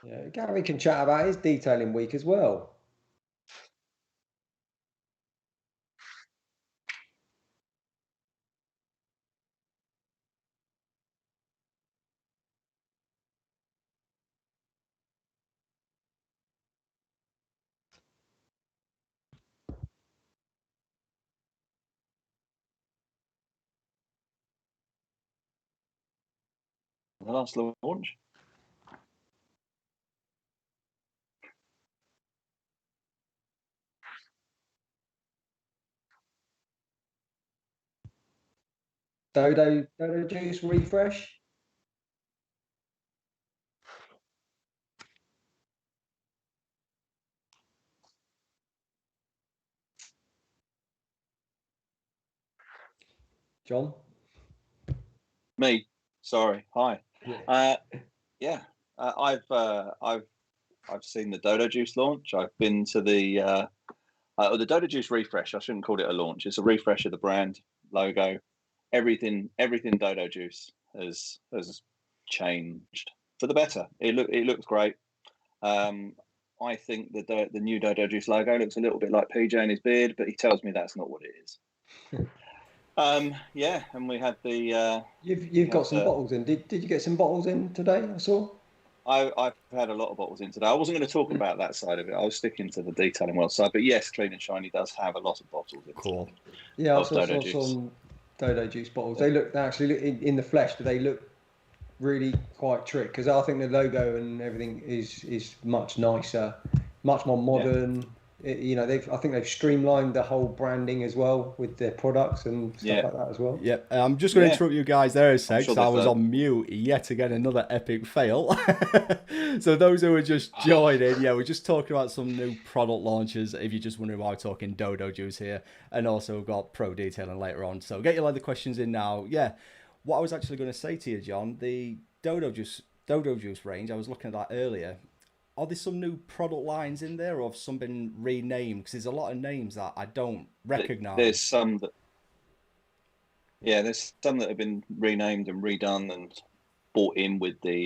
Yeah, Gary can chat about his detailing week as well. The last launch. Dodo juice refresh. John. Me, sorry. Hi. Yeah. Yeah, I've seen the Dodo Juice launch. I've been to the Dodo Juice refresh. I shouldn't call it a launch. It's a refresh of the brand logo. Everything Dodo Juice has changed for the better. It looks great. Um, I think the new Dodo Juice logo looks a little bit like PJ and his beard, but he tells me that's not what it is. Yeah, and we had the You've got some bottles in. Did you get some bottles in today? I saw. I've had a lot of bottles in today. I wasn't going to talk about that side of it. I was sticking to the detailing well side, but yes, Clean and Shiny does have a lot of bottles in Cool. Yeah, I of saw, Dodo saw Juice. some Dodo juice bottles. Yeah. They actually look in the flesh. Do they look really quite trick? Because I think the logo and everything is much nicer, much more modern. I think they've streamlined the whole branding as well with their products and stuff Yeah, like that as well. Yep, I'm just going to yeah. interrupt you guys there a I'm sec, sure so I there's was on mute yet again, another epic fail. So those who are just joining, yeah, we're just talking about some new product launches, if you're just wondering why we're talking Dodo Juice here, and also we've got Pro Detailing later on. So get your leather questions in now. Yeah, what I was actually going to say to you, John, the Dodo Juice range, I was looking at that earlier. Are there some new product lines in there, or have some been renamed? Because there's a lot of names that I don't there's recognise. some that there's some that have been renamed and redone and bought in with the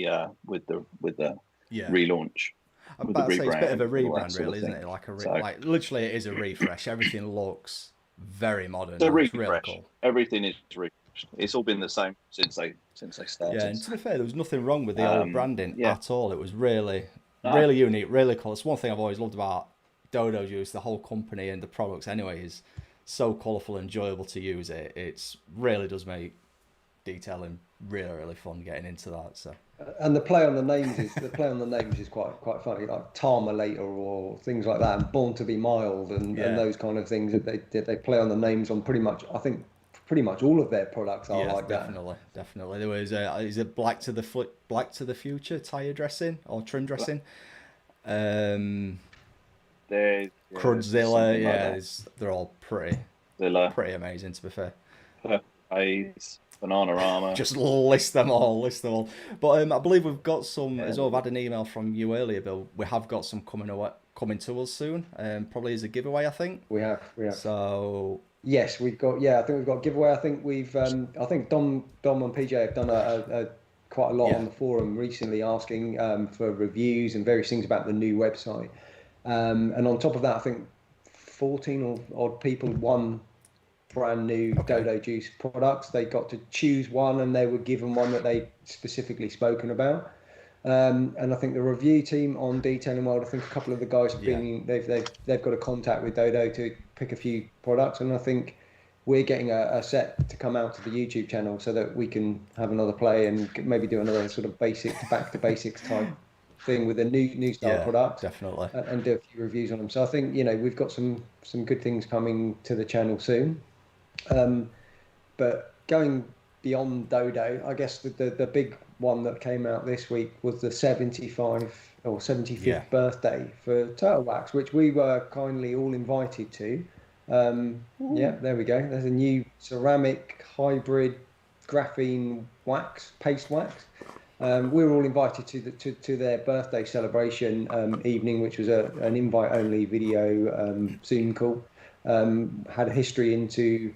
Yeah. relaunch, I'm with the about to say it's a bit of a rebrand and all that rebrand, sort of really, isn't thing. it? So Like literally, it is a refresh. Everything looks very modern it's a now. It's really refresh. cool. Everything is refreshed. It's all been the same since they Yeah, started. and to be fair, there was nothing wrong with the old branding Yeah. at all. It was really, No, really unique, really cool. It's one thing I've always loved about Dodo Juice. The whole company and the products, anyway, is so colourful and enjoyable to use. It's really does make detailing really, really fun getting into that. So And the play on the names is quite funny, like Tarmalator or things like that, and Born to be Mild and yeah, those kind of things that they play on the names on pretty much. I think pretty much all of their products are yes, like that. definitely, definitely. There was is it Black to the Future tire dressing or trim dressing? Um, there's Crudzilla, something like yeah, that. they're all Zilla, pretty amazing to be fair. Purple Haze, Bananarama. Just list them all, list them all. But I believe we've got some Yeah, as well. I've had an email from you earlier, Bill. We have got some coming to us soon. Probably as a giveaway, I think. We have. So Yes, we've got. Yeah, I think we've got giveaway. I think we've. I think Dom and PJ have done a quite a lot yeah, on the forum recently, asking for reviews and various things about the new website. And on top of that, I think 14 or odd people won brand new okay, Dodo Juice products. They got to choose one, and they were given one that they specifically spoken about. And I think the review team on Detailing World, I think a couple of the guys have yeah, been they've got a contact with Dodo to pick a few products, and I think we're getting a set to come out to the YouTube channel so that we can have another play and maybe do another sort of basics back to basics type thing with the new style yeah, products definitely. and do a few reviews on them. So I think we've got some good things coming to the channel soon. Um, but going beyond Dodo, I guess the big one that came out this week was the 75 or Yeah, 75th birthday for Turtle Wax, which we were kindly all invited to. Yeah, there we go. There's a new ceramic hybrid graphene wax, paste wax. We were all invited to their birthday celebration evening, which was an invite only video Zoom call. Had a history into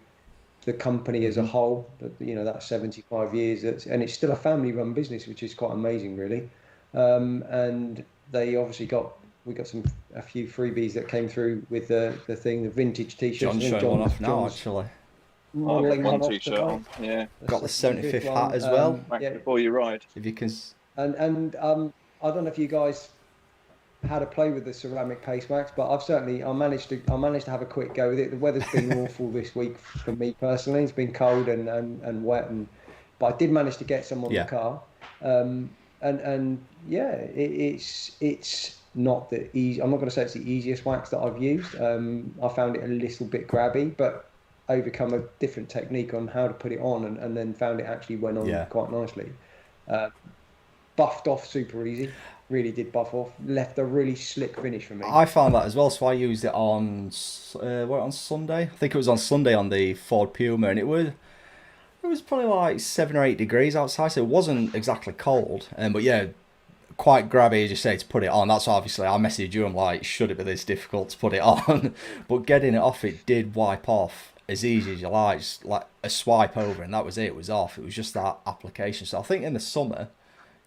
the company as a hmm whole. That's 75 years. And it's still a family-run business, which is quite amazing, really. and they obviously we got a few freebies that came through with the thing, the vintage t-shirts. John's showing one off now, actually. I've got one off t-shirt on. Yeah, got the 75th hat as one. well. Back before you ride. If you can. And I don't know if you guys had a play with the ceramic paste wax, but I managed to have a quick go with it. The weather's been awful this week for me personally. It's been cold and wet, but I did manage to get some on the car. And yeah, it's not the easy. I'm not going to say it's the easiest wax that I've used. I found it a little bit grabby, but overcome a different technique on how to put it on, and then found it actually went on quite nicely. Buffed off super easy. Really did buff off. Left a really slick finish for me. I found that as well, so I used it on on Sunday. I think it was on Sunday on the Ford Puma, and it was probably like 7 or 8 degrees outside, so it wasn't exactly cold. But yeah, quite grabby, as you say, to put it on. That's why obviously I messaged you. I'm like, should it be this difficult to put it on? But getting it off, it did wipe off as easy as you like. Just like a swipe over, and that was it. It was off. It was just that application. So I think in the summer,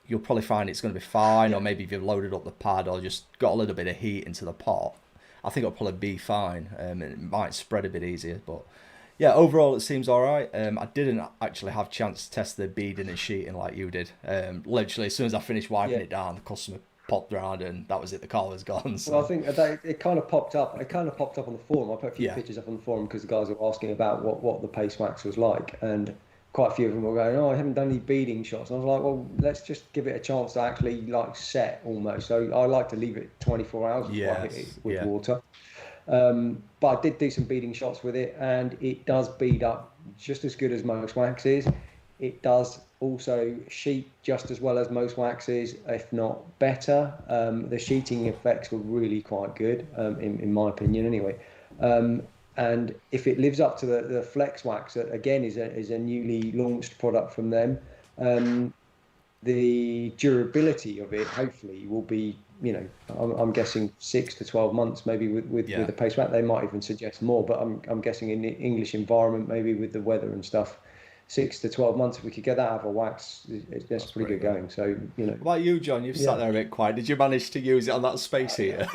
you'll probably find it's going to be fine, or maybe if you've loaded up the pad or just got a little bit of heat into the pot, I think it'll probably be fine. It might spread a bit easier, but yeah, overall it seems all right. I didn't actually have a chance to test the beading and sheeting like you did. Literally, as soon as I finished wiping it down, the customer popped around and that was it. The car was gone. So. Well, I think it kind of popped up. It kind of popped up on the forum. I put a few pictures up on the forum because the guys were asking about what the paste wax was like, and quite a few of them were going, "Oh, I haven't done any beading shots." And I was like, "Well, let's just give it a chance to actually like set almost." So I like to leave it 24 hours before I hit it with water. But I did do some beading shots with it, and it does bead up just as good as most waxes. It does also sheet just as well as most waxes, if not better. The sheeting effects were really quite good, in my opinion, anyway. And if it lives up to the Flex Wax, that again is a newly launched product from them, the durability of it hopefully will be, I'm guessing 6 to 12 months maybe with the paste wax. They might even suggest more, but I'm guessing in the English environment, maybe with the weather and stuff, 6 to 12 months, if we could get that out of a wax, that's pretty good going. So, What about you, John? You've sat there a bit quiet. Did you manage to use it on that space heater?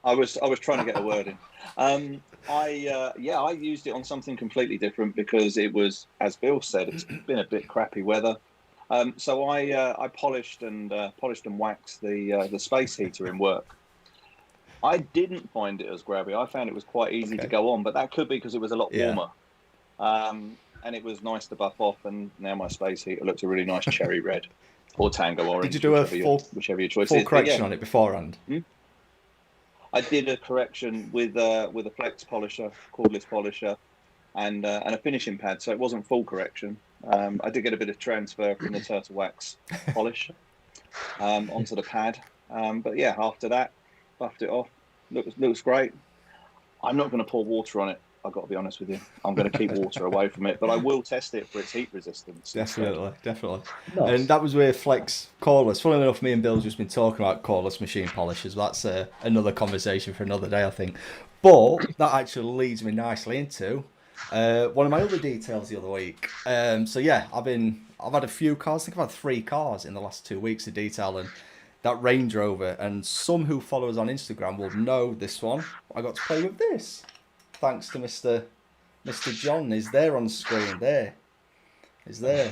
I was trying to get a word in. I used it on something completely different because it was, as Bill said, it's been a bit crappy weather. So I polished and waxed the space heater in work. I didn't find it as grabby. I found it was quite easy to go on, but that could be because it was a lot warmer. And it was nice to buff off, and now my space heater looks a really nice cherry red or tango orange. Did you do whichever your choice full is. correction on it beforehand? I did a correction with a flex polisher, cordless polisher, and a finishing pad, so it wasn't full correction. I did get a bit of transfer from the turtle wax polish onto the pad, but yeah, after that, buffed it off. Looks great. I'm not going to pour water on it. I've got to be honest with you. I'm going to keep water away from it, but I will test it for its heat resistance. Definitely. Nice. And that was with Flex cordless. Funnily enough, me and Bill's just been talking about cordless machine polishers. That's another conversation for another day, I think. But that actually leads me nicely into one of my other details the other week. So yeah, I've had a few cars. I think I've had 3 cars in the last 2 weeks of detail, and that Range Rover. And some who follow us on Instagram will know this one. I got to play with this. Thanks to Mr. John. Is there on the screen? There. Is there.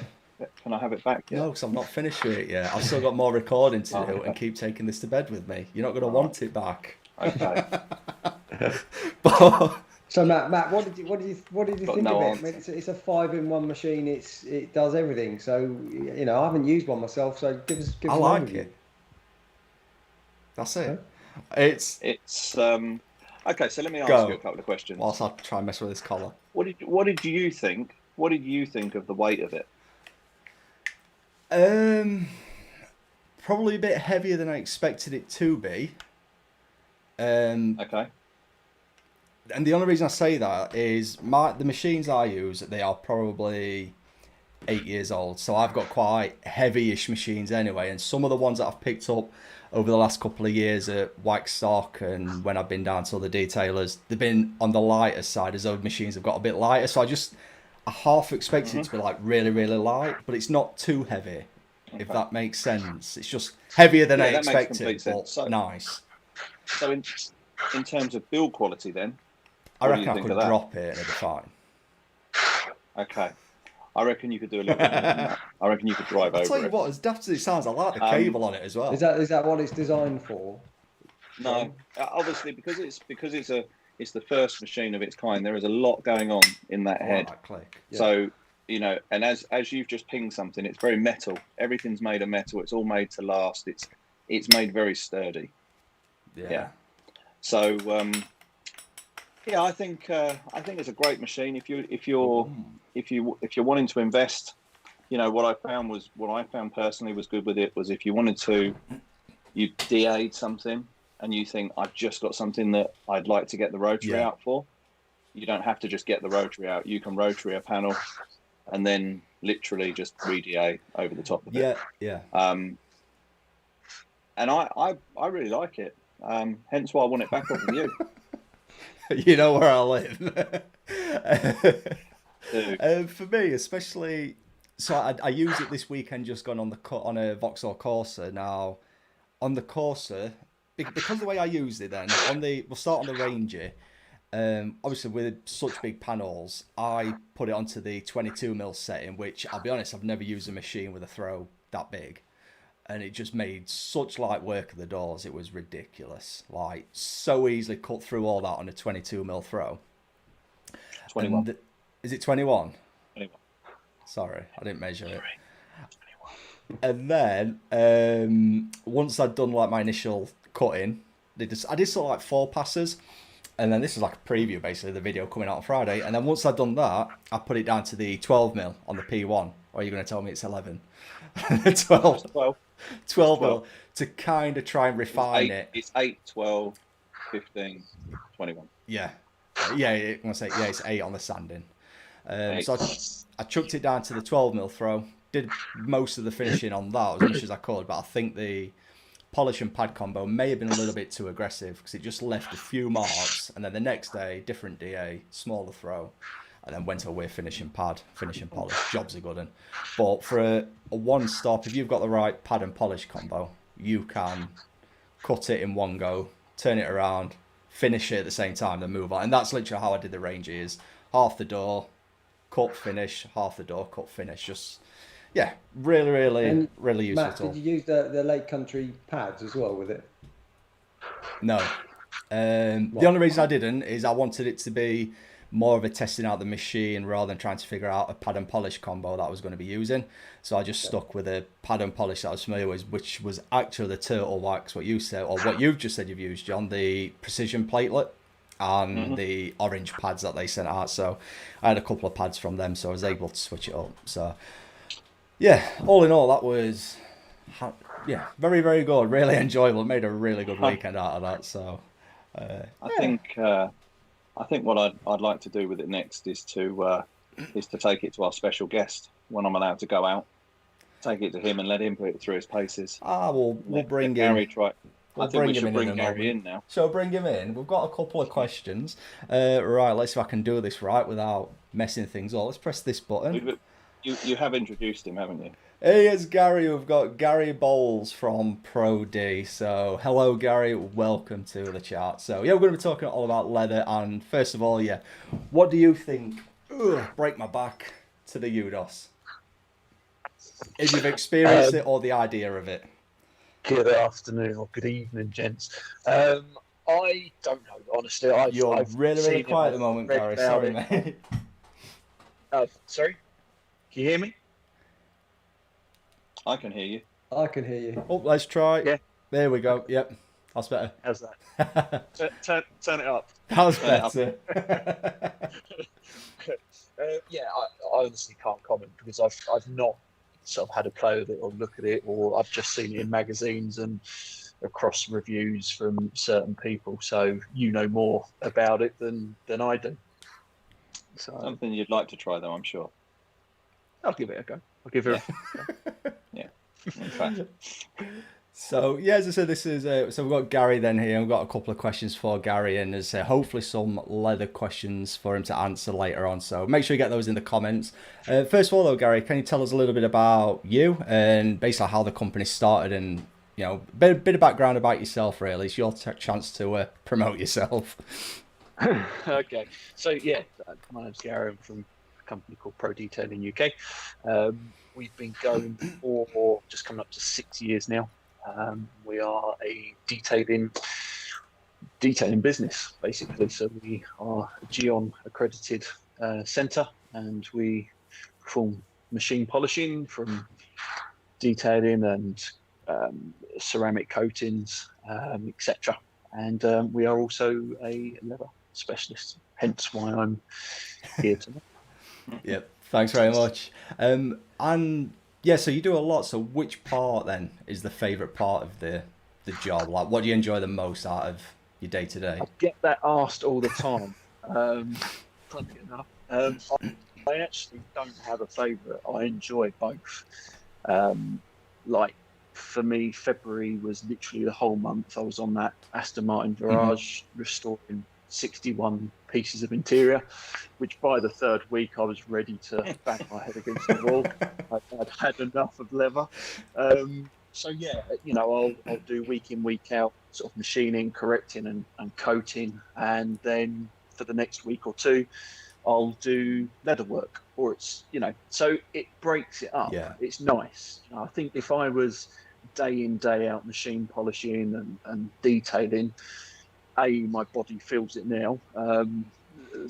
Can I have it back yet? No, because I'm not finished with it yet. I've still got more recording to do and keep taking this to bed with me. You're not going to want it back. Okay. So Matt, what did you think of it? It's a 5-in-1 machine. It does everything. So I haven't used one myself. So give us. I like it. That's it. Okay. It's okay. So let me ask you a couple of questions. Whilst I try and mess with this collar. What did you think? What did you think of the weight of it? Probably a bit heavier than I expected it to be. Okay. And the only reason I say that is the machines I use, they are probably 8 years old. So I've got quite heavy-ish machines anyway. And some of the ones that I've picked up over the last couple of years at Wax Stock and when I've been down to other detailers, they've been on the lighter side as those machines have got a bit lighter. So I half expected it to be like really, really light, but it's not too heavy. if Okay. that makes sense. It's just heavier than I that makes expected, complete but sense. So, nice. So in terms of build quality, then, I what do reckon you I think could of that? drop it and it'd be fine. Okay, I reckon you could do a little bit more than that. I reckon you could drive I'll over tell you it. what, as daft as it sounds, I like the cable on it as well. Is that what it's designed for? No, obviously because it's the first machine of its kind. There is a lot going on in that I head. like that click. Yeah. So and as you've just pinged something, it's very metal. Everything's made of metal. It's all made to last. It's made very sturdy. Yeah. So I think it's a great machine if you're wanting to invest. What I found personally was good with it was if you wanted to, you DA'd something and you think I've just got something that I'd like to get the rotary out for. You don't have to just get the rotary out. You can rotary a panel and then literally just re-DA over the top of it. Yeah. And I really like it. Hence why I want it back off of you. You know where I live. For me, especially, so I used it this weekend. Just gone on a Vauxhall Corsa. Now, on the Corsa, because of the way I used it, then we'll start on the Ranger. Obviously, with such big panels, I put it onto the 22mm setting, which I'll be honest, I've never used a machine with a throw that big. And it just made such light work of the doors. It was ridiculous. Like, so easily cut through all that on a 22mm throw. 21. And, is it 21? 21. Sorry, I didn't measure it. 21. And then, once I'd done like my initial cutting, I did sort of like 4 passes. And then this is like a preview, basically, the video coming out on Friday. And then once I'd done that, I put it down to the 12mm on the P1. Or are you going to tell me it's 11? 12 mil to kind of try and refine it. It's 8, 12, 15, 21. Yeah, I'm gonna say it's 8 on the sanding. So I chucked it down to the 12mm throw. Did most of the finishing on that as much as I could, but I think the polish and pad combo may have been a little bit too aggressive because it just left a few marks, and then the next day, different DA, smaller throw, and then went away finishing polish. Jobs are good. But for a one stop, if you've got the right pad and polish combo, you can cut it in one go, turn it around, finish it at the same time, then move on. And that's literally how I did the Ranger, is half the door, cut, finish, half the door, cut, finish. Just, really useful Matt, tool. did you use the Lake Country pads as well with it? No. The only reason I didn't is I wanted it to be more of a testing out the machine rather than trying to figure out a pad and polish combo that I was going to be using. So I just stuck with a pad and polish that I was familiar with, which was actually the Turtle Wax, what you said, or what you've just said you've used, John, the precision platelet and the orange pads that they sent out. So I had a couple of pads from them, so I was able to switch it up. So yeah, all in all, that was very, very good, really enjoyable. Made a really good weekend out of that. So I think what I'd like to do with it next is to take it to our special guest when I'm allowed to go out. Take it to him and let him put it through his paces. We'll bring him. Gary try. We'll I think we should bring bring Gary in now. So bring him in. We've got a couple of questions. Right, let's see if I can do this right without messing things up. Let's press this button. You have introduced him, haven't you? Hey, it's Gary. We've got Gary Bowles from Pro D. So hello, Gary. Welcome to the chat. So we're going to be talking all about leather. And first of all, what do you think? Break my back to the UDOS. If you've experienced it or the idea of it. Good afternoon or good evening, gents. I don't know, honestly. You're really quiet at the moment, Gary. Sorry, mate. Sorry? Can you hear me? I can hear you. I can hear you. Oh, let's try. Yeah. There we go. Yep. That's better. How's that? turn it up. That was better. I honestly can't comment because I've not sort of had a play with it or look at it, or I've just seen it in magazines and across reviews from certain people. So you know more about it than I do. So Something you'd like to try, though, I'm sure. I'll give it a go. I'll give it. Yeah. In fact. So yeah, as I said, this is so we've got Gary then here. We've got a couple of questions for Gary, and there's hopefully some leather questions for him to answer later on. So make sure you get those in the comments. First of all, though, Gary, can you tell us a little bit about you and basically how the company started, and bit of background about yourself? Really, it's your chance to promote yourself. Okay, so yeah, my name's Gary. I'm from a company called Pro Detailing UK. We've been going for just coming up to 6 years now. We are a detailing business, basically. So we are a GEON accredited centre, and we perform machine polishing from detailing and ceramic coatings, etc. And we are also a leather specialist, hence why I'm here tonight. Yep. Thanks very much. And yeah, so you do a lot. So which part then is the favourite part of the job? Like, what do you enjoy the most out of your day to day? I get that asked all the time. Funny enough, I actually don't have a favourite. I enjoy both. Like for me, February was literally the whole month. I was on that Aston Martin Virage restoring 61 pieces of interior, which by the third week I was ready to bang my head against the wall. I'd had enough of leather. So yeah, I'll do week in, week out, sort of machining, correcting and coating. And then for the next week or two, I'll do leather work, or so it breaks it up. Yeah. It's nice. I think if I was day in, day out machine polishing and detailing, my body feels it now.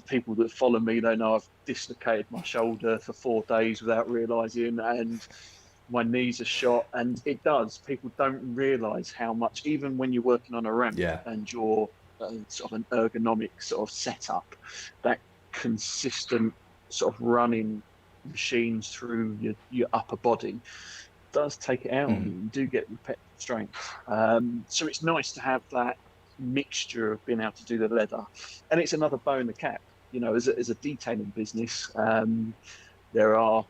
People that follow me, they know I've dislocated my shoulder for 4 days without realising, and my knees are shot. And it does. People don't realise how much, even when you're working on a ramp and you're sort of an ergonomic sort of setup, that consistent sort of running machines through your upper body does take it out on you. You do get repetitive strength. So it's nice to have that mixture of being able to do the leather, and it's another bow in the cap. As a detailing business, there are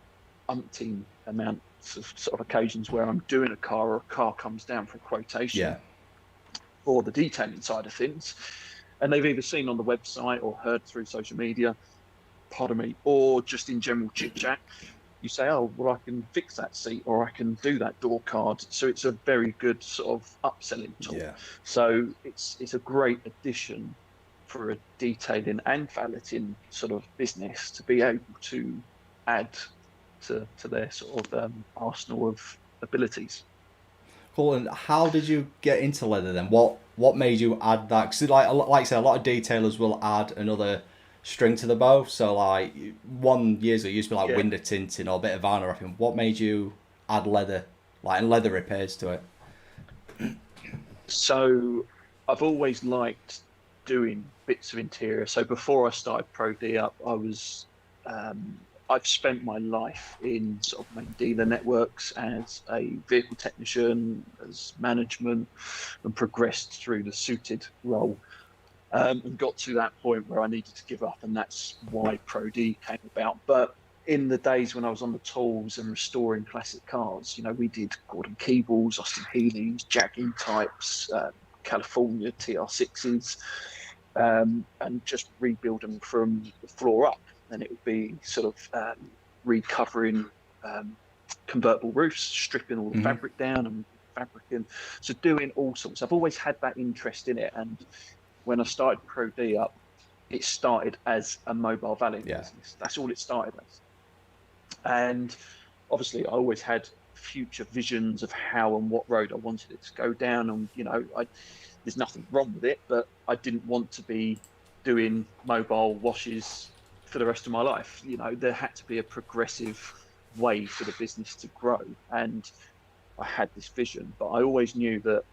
umpteen amounts of sort of occasions where I'm doing a car, or a car comes down for a quotation for the detailing side of things, and they've either seen on the website or heard through social media, or just in general chit chat. You say, oh, well, I can fix that seat, or I can do that door card. So it's a very good sort of upselling tool. Yeah. So it's a great addition for a detailing and valeting sort of business to be able to add to their sort of arsenal of abilities. Cool. And how did you get into leather then? What made you add that? Because like I said, a lot of detailers will add another string to the bow. So like 1 year ago, it used to be like window tinting or a bit of vinyl wrapping. What made you add leather, and leather repairs to it? So I've always liked doing bits of interior. So before I started Pro D Up, I've spent my life in sort of main dealer networks as a vehicle technician, as management, and progressed through the suited role. And got to that point where I needed to give up, and that's why Pro D came about. But in the days when I was on the tools and restoring classic cars, we did Gordon Keebles, Austin Healey's, Jagging types, California TR6s, and just rebuild them from the floor up. And it would be sort of recovering convertible roofs, stripping all the fabric down and fabricing. So doing all sorts. I've always had that interest in it. And when I started Pro D Up, it started as a mobile valeting business. That's all it started as. And obviously I always had future visions of how and what road I wanted it to go down. And, there's nothing wrong with it, but I didn't want to be doing mobile washes for the rest of my life. There had to be a progressive way for the business to grow. And I had this vision, but I always knew that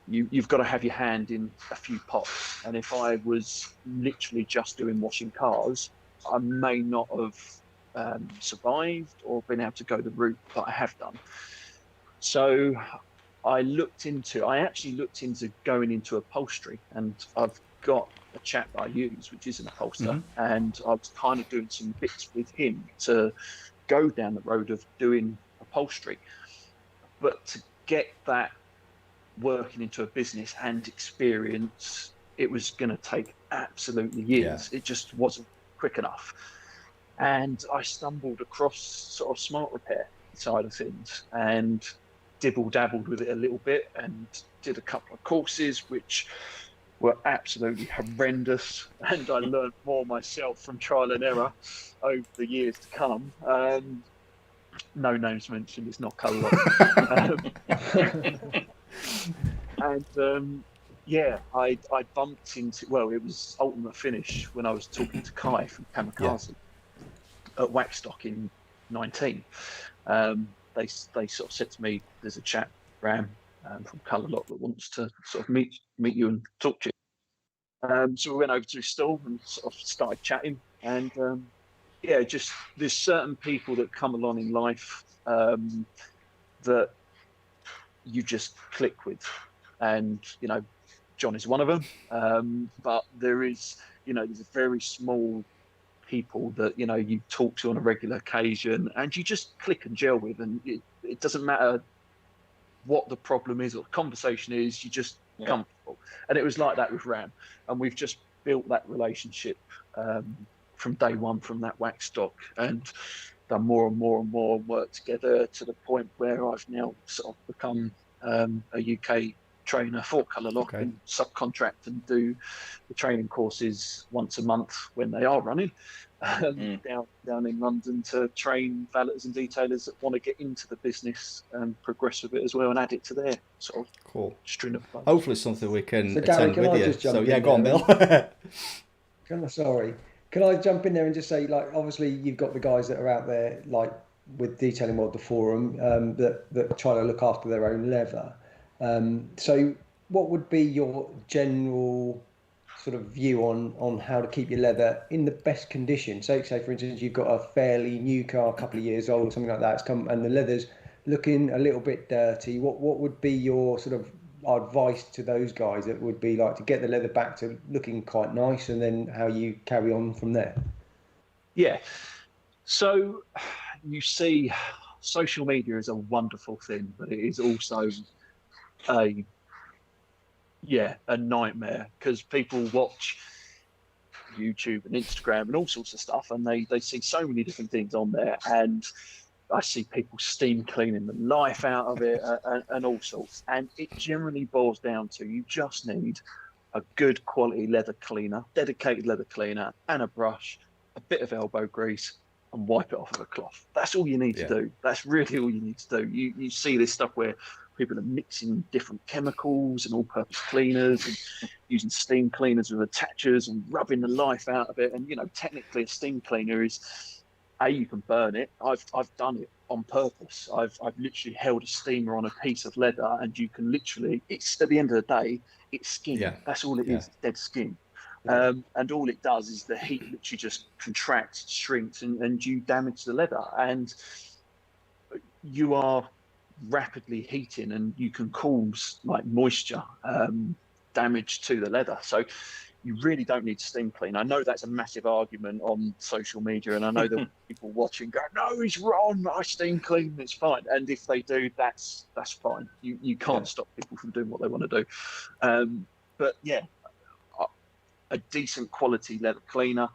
you've got to have your hand in a few pots. And if I was literally just doing washing cars, I may not have survived or been able to go the route that I have done. So I actually looked into going into upholstery, and I've got a chap that I use, which is an upholsterer, and I was kind of doing some bits with him to go down the road of doing upholstery. But to get that working into a business and experience, it was going to take absolutely years. It just wasn't quick enough. And I stumbled across sort of smart repair side of things and dibble dabbled with it a little bit and did a couple of courses which were absolutely horrendous, and I learned more myself from trial and error over the years to come. No names mentioned, it's not colour lock. Yeah, I bumped into, well, it was Ultimate Finish when I was talking to Kai from Kamikaze at Waxstock in 19. They sort of said to me, there's a chap, Ram, from Colour Lock, that wants to sort of meet you and talk to you. So we went over to his stall and sort of started chatting. And yeah, just there's certain people that come along in life that you just click with. And, you know, John is one of them. But there is, you know, there's a very small people that, you know, you talk to on a regular occasion and you just click and gel with. And it doesn't matter what the problem is or the conversation is, you just comfortable. And it was like that with Ram. And we've just built that relationship from day one from that wax stock, and done more and more and more work together to the point where I've now sort of become a UK trainer for Colour Lock and subcontract and do the training courses once a month when they are running down in London to train valleters and detailers that want to get into the business and progress with it as well and add it to their sort of string of plans. Hopefully something we can So Gary, attend can I with you. just jump So in yeah, go on, there? Bill. Sorry. Can I jump in there and just say, like, obviously you've got the guys that are out there, like with Detailing World, the forum, that try to look after their own leather. So what would be your general sort of view on how to keep your leather in the best condition? So say for instance you've got a fairly new car, a couple of years old or something like that, it's come and the leather's looking a little bit dirty. What would be your sort of advice to those guys that would be like to get the leather back to looking quite nice, and then how you carry on from there? Yeah. So you see, social media is a wonderful thing, but it is also a nightmare, because people watch YouTube and Instagram and all sorts of stuff, and they see so many different things on there, and I see people steam cleaning the life out of it and all sorts. And it generally boils down to you just need a good quality leather cleaner, dedicated leather cleaner, and a brush, a bit of elbow grease, and wipe it off with a cloth. That's all you need to do. That's really all you need to do. You see this stuff where people are mixing different chemicals and all-purpose cleaners and using steam cleaners with attachers and rubbing the life out of it. And, you know, technically a steam cleaner is, you can burn it. I've done it on purpose. I've literally held a steamer on a piece of leather, and you can literally, it's at the end of the day, it's skin. Yeah. That's all it is. It's dead skin. And all it does is the heat literally just contracts, shrinks, and you damage the leather. And you are rapidly heating, and you can cause like moisture damage to the leather. So you really don't need to steam clean. I know that's a massive argument on social media, and I know that people watching go, "No, he's wrong. I steam clean. It's fine." And if they do, that's fine. You can't stop people from doing what they want to do. But yeah, a decent quality leather cleaner,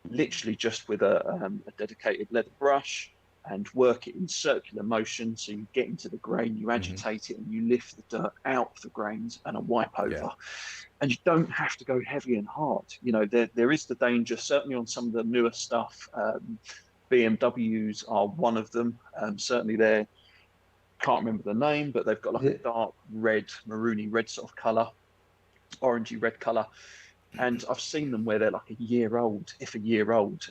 literally just with a dedicated leather brush, and work it in circular motion. So you get into the grain, you agitate it, and you lift the dirt out of the grains, and a wipe over. And you don't have to go heavy and hard. You know, there is the danger, certainly on some of the newer stuff. BMWs are one of them. Certainly they're, can't remember the name, but they've got like a dark red, maroony red sort of colour, orangey red colour. And I've seen them where they're like a year old,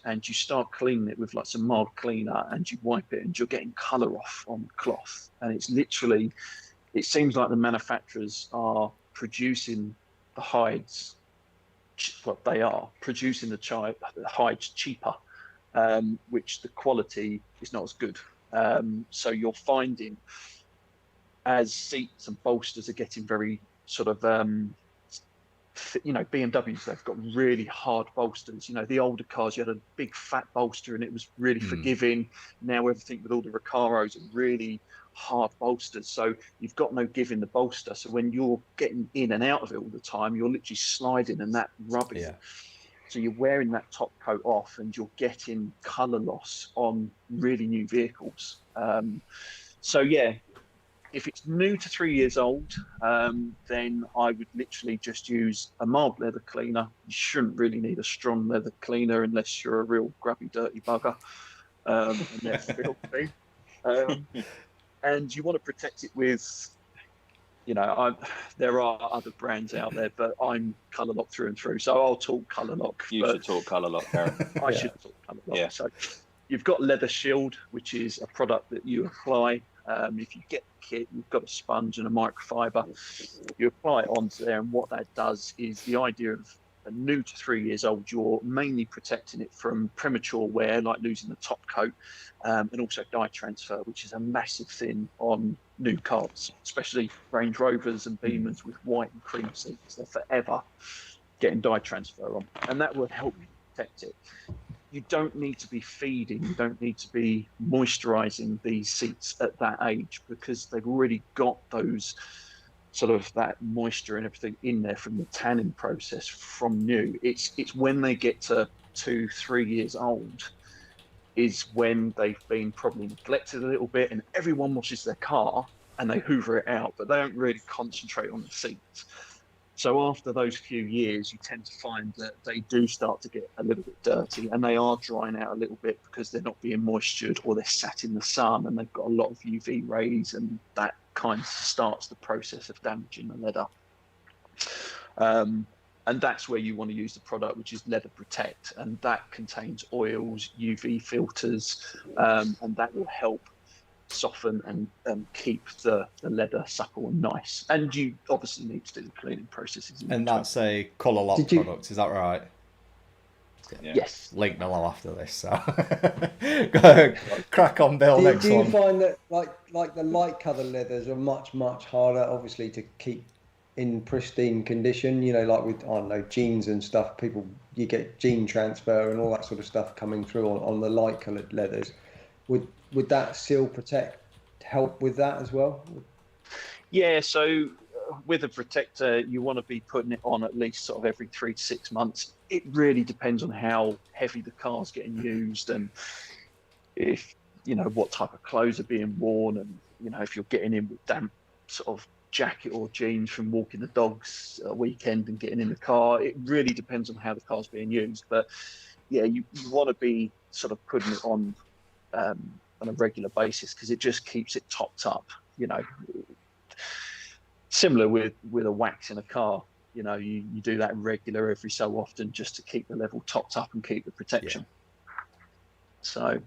and you start cleaning it with like some mild cleaner, and you wipe it, and you're getting colour off on the cloth. And it's literally, it seems like the manufacturers are producing the hides, what they are producing the hides cheaper, which the quality is not as good. So you're finding, as seats and bolsters are getting very sort of BMWs, they've got really hard bolsters. The older cars, you had a big fat bolster and it was really forgiving. Now everything with all the Recaros are really hard bolsters, so you've got no give in the bolster. So when you're getting in and out of it all the time, you're literally sliding and that rubbing. Yeah. So you're wearing that top coat off and you're getting colour loss on really new vehicles. So yeah, if it's new to 3 years old, then I would literally just use a mild leather cleaner. You shouldn't really need a strong leather cleaner unless you're a real grubby, dirty bugger. And they're filthy. And you want to protect it with, there are other brands out there, but I'm Colour Lock through and through. So I'll talk Colour Lock. You should talk Colour Lock, Karen. I should talk Colour Lock. Yeah. So you've got Leather Shield, which is a product that you apply. If you get the kit, you've got a sponge and a microfiber. You apply it onto there, and what that does is the idea of a new to 3 years old, you're mainly protecting it from premature wear, like losing the top coat, and also dye transfer, which is a massive thing on new cars, especially Range Rovers and Beamers with white and cream seats. They're forever getting dye transfer on, and that will help you protect it. You don't need to be feeding, you don't need to be moisturizing these seats at that age, because they've already got those sort of that moisture and everything in there from the tanning process from new. It's when they get to 2-3 years old is when they've been probably neglected a little bit, and everyone washes their car and they hoover it out, but they don't really concentrate on the seats. So after those few years, you tend to find that they do start to get a little bit dirty, and they are drying out a little bit because they're not being moistured, or they're sat in the sun and they've got a lot of UV rays, and that kind of starts the process of damaging the leather. And that's where you want to use the product, which is Leather Protect, and that contains oils, UV filters, and that will help soften and keep the leather supple and nice. And you obviously need to do the cleaning processes. And that's a Colour Lock product, is that right? Yeah. Yes. Link below after this, so go crack on, Bill. Next do you one. find that like the light colour leathers are much harder, obviously, to keep in pristine condition? Like with, I don't know, jeans and stuff, you get gene transfer and all that sort of stuff coming through on the light coloured leathers. Would that Seal Protect help with that as well? Yeah, so with a protector, you want to be putting it on at least sort of every 3 to 6 months. It really depends on how heavy the car's getting used, and if what type of clothes are being worn, and if you're getting in with damp sort of jacket or jeans from walking the dogs a weekend and getting in the car. It really depends on how the car's being used, but yeah, you want to be sort of putting it on a regular basis, because it just keeps it topped up. Similar with a wax in a car, you do that regular every so often just to keep the level topped up and keep the protection. Yeah. So,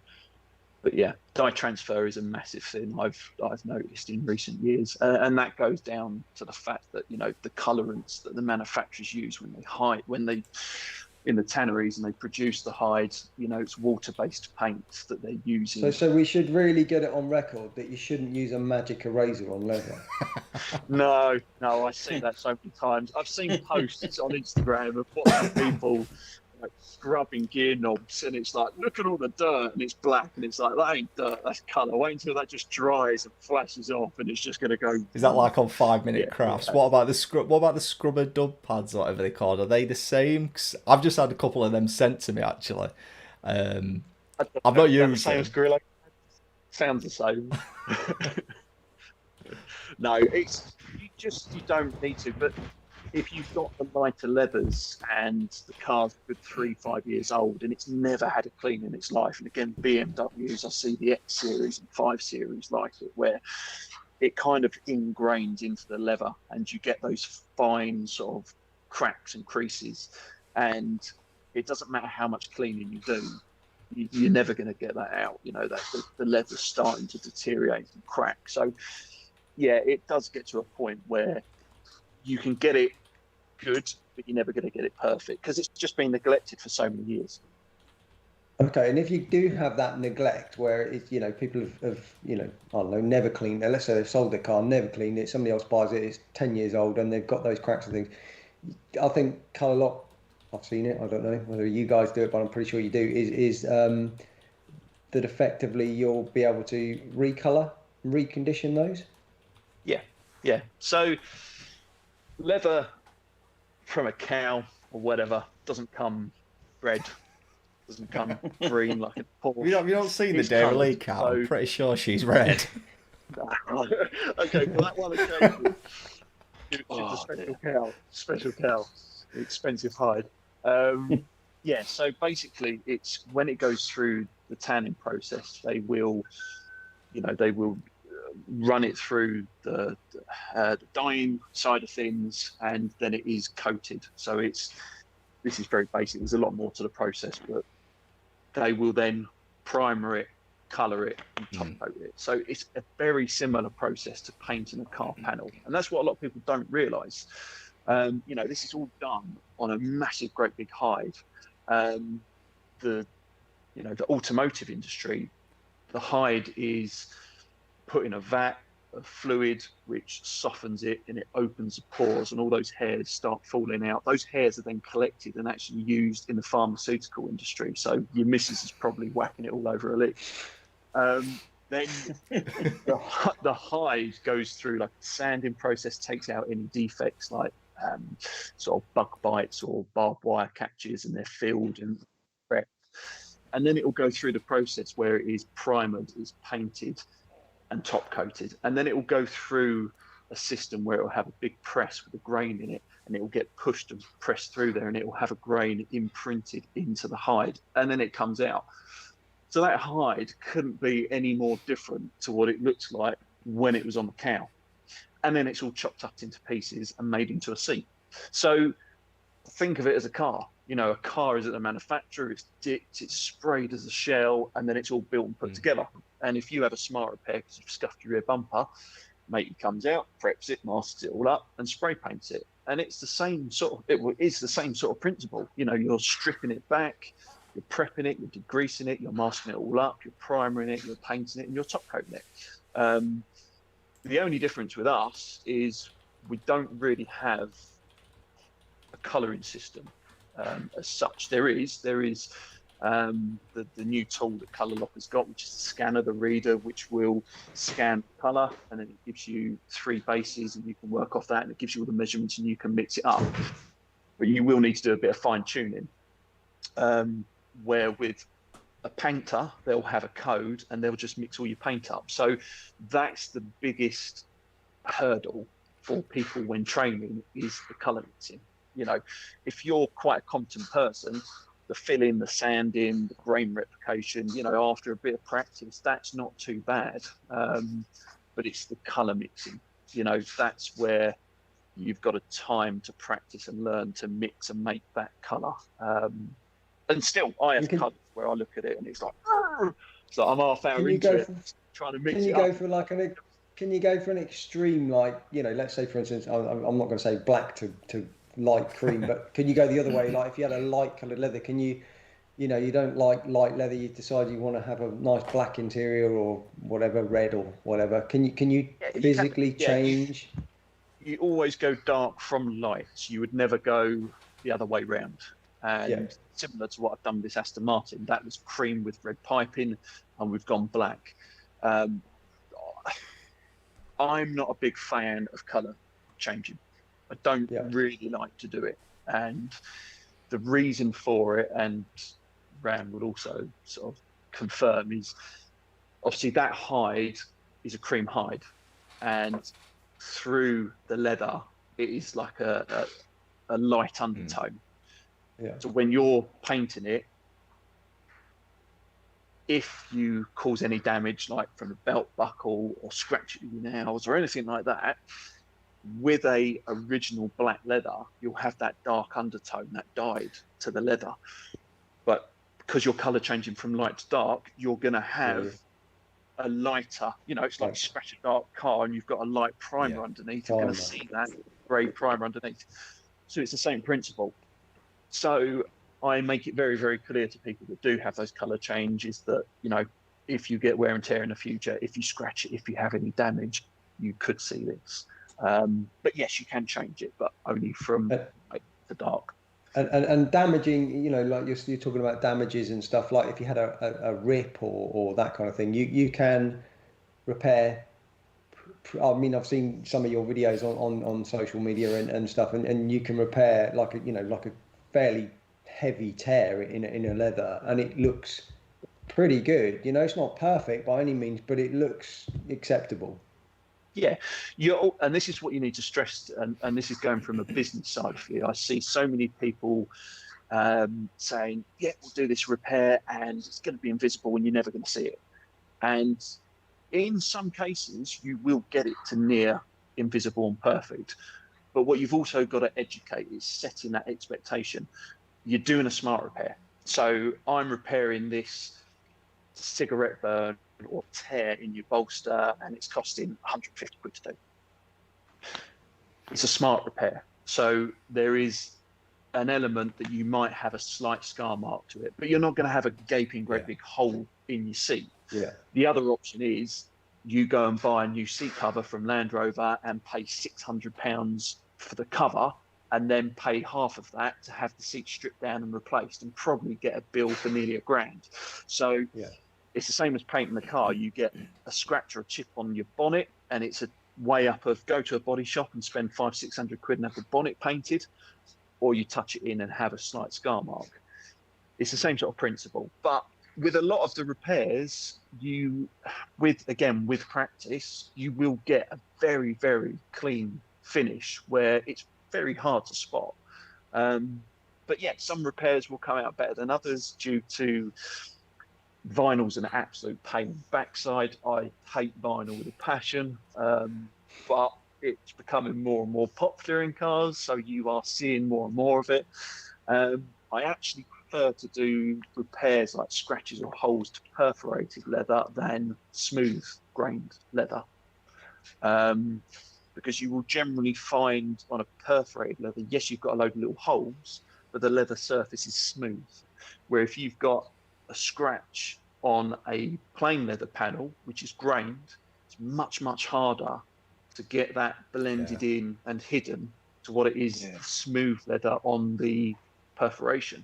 but yeah, dye transfer is a massive thing I've noticed in recent years, and that goes down to the fact that the colorants that the manufacturers use when they in the tanneries and they produce the hides, it's water-based paints that they're using. So we should really get it on record that you shouldn't use a magic eraser on leather. No, I see that so many times. I've seen posts on Instagram of watching people like scrubbing gear knobs, and it's like, look at all the dirt, and it's black, and it's like, that ain't dirt, that's colour. Wait until that just dries and flashes off, and it's just going to go. Is that like on 5-minute crafts? Yeah. What about the scrubber dub pads, or whatever they called? Are they the same? 'Cause I've just had a couple of them sent to me actually. I've not used them. Gorilla. Sounds the same. No, you don't need to, but if you've got the lighter leathers and the car's a good 3-5 years old and it's never had a clean in its life, and again, BMWs, I see the X series and 5 series like it, where it kind of ingrains into the leather and you get those fine sort of cracks and creases, and it doesn't matter how much cleaning you do, you're never going to get that out. That the leather's starting to deteriorate and crack. So yeah, it does get to a point where you can get it good, but you're never going to get it perfect because it's just been neglected for so many years. Okay, and if you do have that neglect where it's, people have I don't know, never cleaned it, let's say they've sold their car, never cleaned it, somebody else buys it, it's 10 years old and they've got those cracks and things, I think colour lock, I've seen it, I don't know whether you guys do it, but I'm pretty sure you do, is that effectively you'll be able to recolour, recondition those. Yeah. So leather from a cow or whatever doesn't come red, doesn't come green like a Porsche. You don't see the It's Dairy coloured, League cow. I'm so- pretty sure she's red. Okay, for that one occasion, it's a special cow, expensive hide. Yeah, so basically, it's when it goes through the tanning process, they will run it through the dyeing side of things, and then it is coated. So this is very basic. There's a lot more to the process, but they will then primer it, colour it, and top coat it. So it's a very similar process to painting a car panel, and that's what a lot of people don't realise. This is all done on a massive, great big hide. The automotive industry, the hide is put in a vat of fluid which softens it, and it opens the pores, and all those hairs start falling out. Those hairs are then collected and actually used in the pharmaceutical industry. So your missus is probably whacking it all over her leg. Then the hide goes through like a sanding process, takes out any defects like sort of bug bites or barbed wire catches, and they're filled and prepped. And then it will go through the process where it is primered, is painted, and top coated, and then it will go through a system where it will have a big press with a grain in it, and it will get pushed and pressed through there, and it will have a grain imprinted into the hide, and then it comes out. So that hide couldn't be any more different to what it looks like when it was on the cow, and then it's all chopped up into pieces and made into a seat. So think of it as a car. A car is at the manufacturer, it's dipped, it's sprayed as a shell, and then it's all built and put together. And if you have a smart repair because you've scuffed your rear bumper, matey comes out, preps it, masks it all up, and spray paints it. And it's the same sort of principle. You're stripping it back, you're prepping it, you're degreasing it, you're masking it all up, you're primering it, you're painting it, and you're top coating it. The only difference with us is we don't really have a colouring system. As such, there is the new tool that Colour Lock has got, which is the scanner, the reader, which will scan colour, and then it gives you 3 bases, and you can work off that, and it gives you all the measurements, and you can mix it up. But you will need to do a bit of fine tuning. Where with a painter, they'll have a code, and they'll just mix all your paint up. So that's the biggest hurdle for people when training, is the colour mixing. If you're quite a competent person, the filling, the sanding, the grain replication, after a bit of practice, that's not too bad. But it's the colour mixing. That's where you've got a time to practice and learn to mix and make that colour. And still, I have colours where I look at it and it's like I'm half hour into it, trying to mix it up. Can you go for an extreme, like, let's say, for instance, I'm not going to say black to light cream, but can you go the other way? Like if you had a light coloured leather, can you don't like light leather, you decide you want to have a nice black interior or whatever, red or whatever. Can you physically change? You always go dark from light. You would never go the other way round. And similar to what I've done with this Aston Martin, that was cream with red piping, and we've gone black. I'm not a big fan of colour changing. I don't really like to do it. And the reason for it, and Ram would also sort of confirm, is obviously that hide is a cream hide, and through the leather it is like a light undertone. So when you're painting it, if you cause any damage, like from a belt buckle or scratch your nails or anything like that, with a original black leather, you'll have that dark undertone, that dyed to the leather. But because you're colour changing from light to dark, you're going to have a lighter, it's like you scratch a dark car and you've got a light primer underneath. You're going to see that grey primer underneath. So it's the same principle. So I make it very, very clear to people that do have those colour changes that, if you get wear and tear in the future, if you scratch it, if you have any damage, you could see this. But yes, you can change it, but only from for dark. And damaging, you know, like you're talking about damages and stuff, like if you had a rip or that kind of thing, you can repair. I mean, I've seen some of your videos on social media and stuff, and you can repair like a fairly heavy tear in a leather, and it looks pretty good. You know, it's not perfect by any means, but it looks acceptable. Yeah, and this is what you need to stress, and this is going from a business side for you. I see so many people saying, "Yeah, we'll do this repair, and it's going to be invisible, and you're never going to see it." And in some cases, you will get it to near invisible and perfect. But what you've also got to educate is setting that expectation. You're doing a smart repair. So I'm repairing this cigarette burn or tear in your bolster, and it's costing 150 quid to do. It's a smart repair. So there is an element that you might have a slight scar mark to it, but you're not going to have a gaping great big hole in your seat. Yeah. The other option is you go and buy a new seat cover from Land Rover and pay £600 for the cover, and then pay half of that to have the seat stripped down and replaced, and probably get a bill for nearly £1,000. So it's the same as painting the car. You get a scratch or a chip on your bonnet, and it's a way up of go to a body shop and spend 500-600 quid and have the bonnet painted, or you touch it in and have a slight scar mark. It's the same sort of principle. But with a lot of the repairs, with practice, you will get a very, very clean finish where it's very hard to spot. But yeah, some repairs will come out better than others due to vinyl's an absolute pain in the backside. I hate vinyl with a passion, but it's becoming more and more popular in cars, so you are seeing more and more of it. I actually prefer to do repairs like scratches or holes to perforated leather than smooth grained leather, because you will generally find on a perforated leather, yes, you've got a load of little holes, but the leather surface is smooth. Where if you've got a scratch on a plain leather panel, which is grained, it's much, much harder to get that blended in and hidden to what it is smooth leather on the perforation.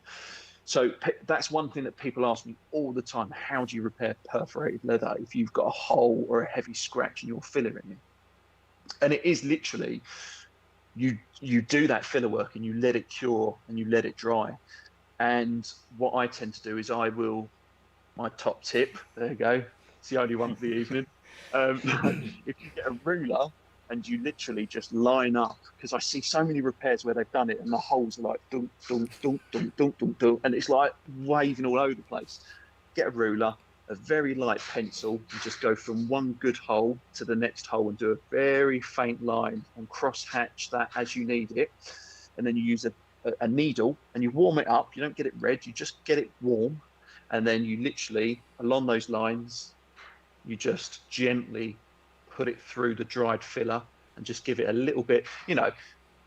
So that's one thing that people ask me all the time: how do you repair perforated leather if you've got a hole or a heavy scratch in your filler in it? And it is literally, you do that filler work and you let it cure and you let it dry. And what I tend to do is my top tip, there you go, it's the only one for the evening. If you get a ruler and you literally just line up, because I see so many repairs where they've done it and the holes are like dunk, dunk, dunk, dunk, dunk, dunk, dunk, and it's like waving all over the place. Get a ruler, a very light pencil, and just go from one good hole to the next hole and do a very faint line and cross hatch that as you need it. And then you use a needle and you warm it up. You don't get it red, you just get it warm. And then you literally, along those lines, you just gently put it through the dried filler and just give it a little bit. You know,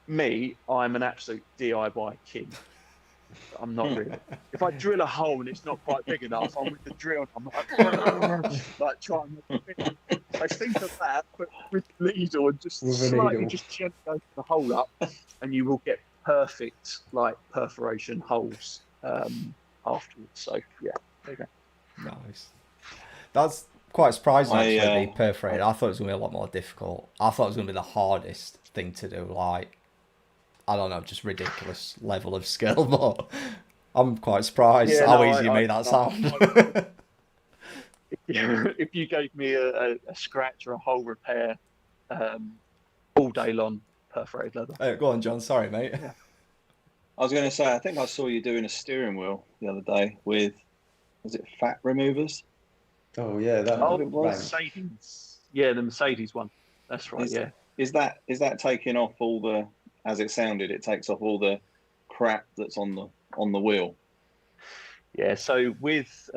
me, I'm an absolute DIY kid. I'm not really. If I drill a hole and it's not quite big enough, I'm with the drill. I'm like trying to I think of that, but with the needle and just slightly just gently open the hole up, and you will get perfect like perforation holes afterwards. So yeah, there you go. Nice. That's quite surprising actually. The perforated. I thought it was gonna be a lot more difficult. I thought it was gonna be the hardest thing to do. Like, I don't know, just ridiculous level of skill. But I'm quite surprised how easy you made that sound. If you gave me a scratch or a hole repair all day long, perforated leather. Go on, John. Sorry, mate. Yeah. I was going to say, I think I saw you doing a steering wheel the other day with, was it fat removers? Oh yeah, that Mercedes. Yeah, the Mercedes one. That's right. Is that taking off all the, as it sounded, it takes off all the crap that's on the wheel? Yeah. So with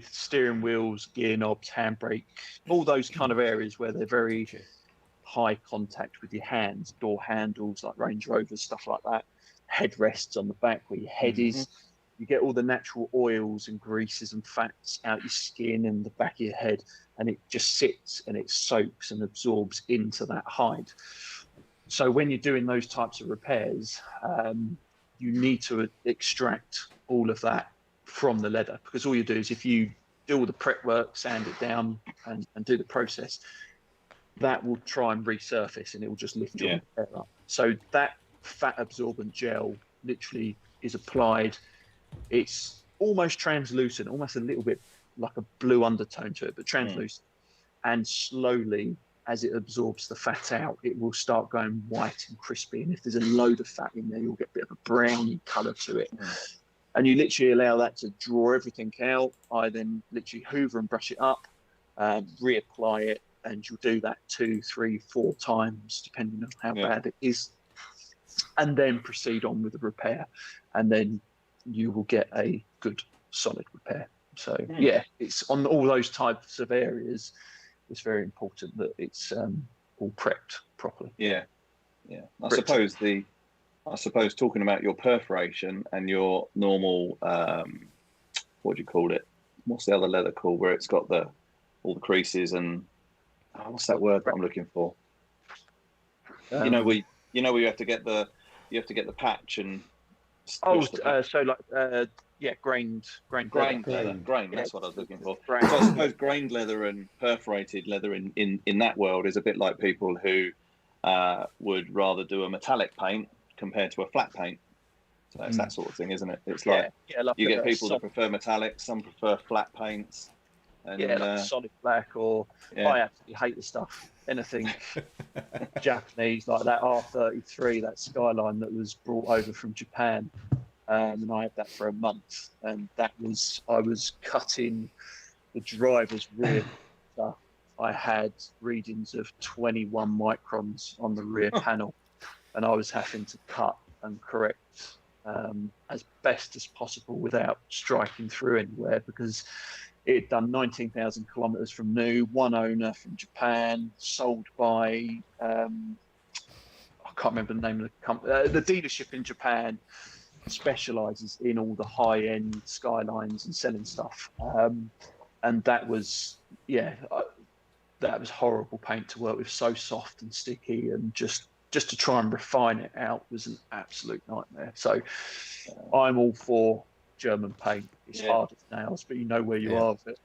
steering wheels, gear knobs, handbrake, all those kind of areas where they're very high contact with your hands, door handles like Range Rovers, stuff like that, headrests on the back where your head is, you get all the natural oils and greases and fats out your skin and the back of your head, and it just sits and it soaks and absorbs into that hide. So when you're doing those types of repairs, you need to extract all of that from the leather, because all you do is, if you do all the prep work, sand it down, and do the process, that will try and resurface, and it will just lift your repair up. So that fat absorbent gel literally is applied. It's almost translucent, almost a little bit like a blue undertone to it, but translucent. And slowly, as it absorbs the fat out, it will start going white and crispy. And if there's a load of fat in there, you'll get a bit of a browny colour to it. And you literally allow that to draw everything out. I then literally hoover and brush it up, reapply it, and you'll do that 2, 3, 4 times, depending on how bad it is. And then proceed on with the repair. And then you will get a good, solid repair. So, it's on all those types of areas. It's very important that it's all prepped properly. I suppose talking about your perforation and your normal, what do you call it? What's the other leather called, where it's got all the creases and what's that word that I'm looking for? Where you have to get the patch and grained leather. That's what I was looking for. So I suppose grained leather and perforated leather in that world is a bit like people who would rather do a metallic paint compared to a flat paint. So it's that sort of thing, isn't it? It's like you get people that prefer metallics, some prefer flat paints. And, like solid black, or I absolutely hate the stuff. Anything Japanese, like that R33, that Skyline that was brought over from Japan. And I had that for a month, and I was cutting the driver's rear. I had readings of 21 microns on the rear panel, and I was having to cut and correct as best as possible without striking through anywhere, because it had done 19,000 kilometers from new, one owner from Japan, sold by I can't remember the name of the company. The dealership in Japan specializes in all the high-end Skylines and selling stuff, and that was horrible paint to work with, so soft and sticky, and just to try and refine it out was an absolute nightmare. So I'm all for German paint. It's hard as nails, but you know where you are with it.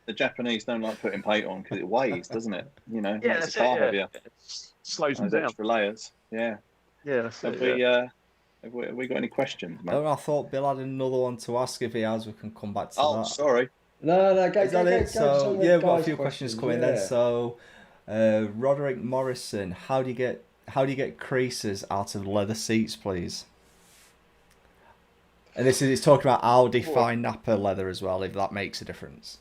The Japanese don't like putting paint on because it weighs, doesn't it? Makes the car heavier. It slows them Those down. extra layers. That's Have we got any questions, man? I thought Bill had another one to ask. If he has, we can come back to that. Oh, sorry. No, go. Is that it? So we've got a few questions coming then. So, Roderick Morrison, how do you get creases out of leather seats, please? And it's talking about Audi fine nappa leather as well, if that makes a difference.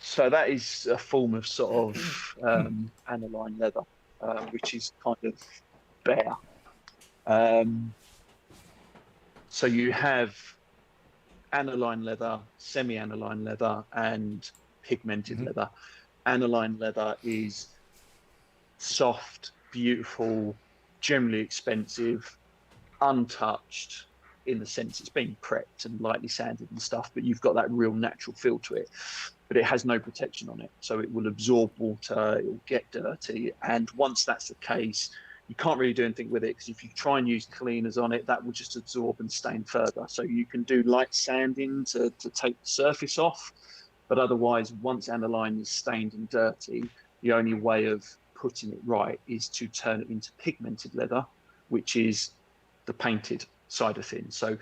So that is a form of sort of aniline leather, which is kind of bare. So you have aniline leather, semi-aniline leather, and pigmented leather. Aniline leather is soft, beautiful, generally expensive, untouched, in the sense it's been prepped and lightly sanded and stuff, but you've got that real natural feel to it. But it has no protection on it, so it will absorb water, it will get dirty, and once that's the case, you can't really do anything with it, because if you try and use cleaners on it, that will just absorb and stain further. So you can do light sanding to take the surface off, but otherwise, once aniline is stained and dirty, the only way of putting it right is to turn it into pigmented leather, which is the painted side of things. So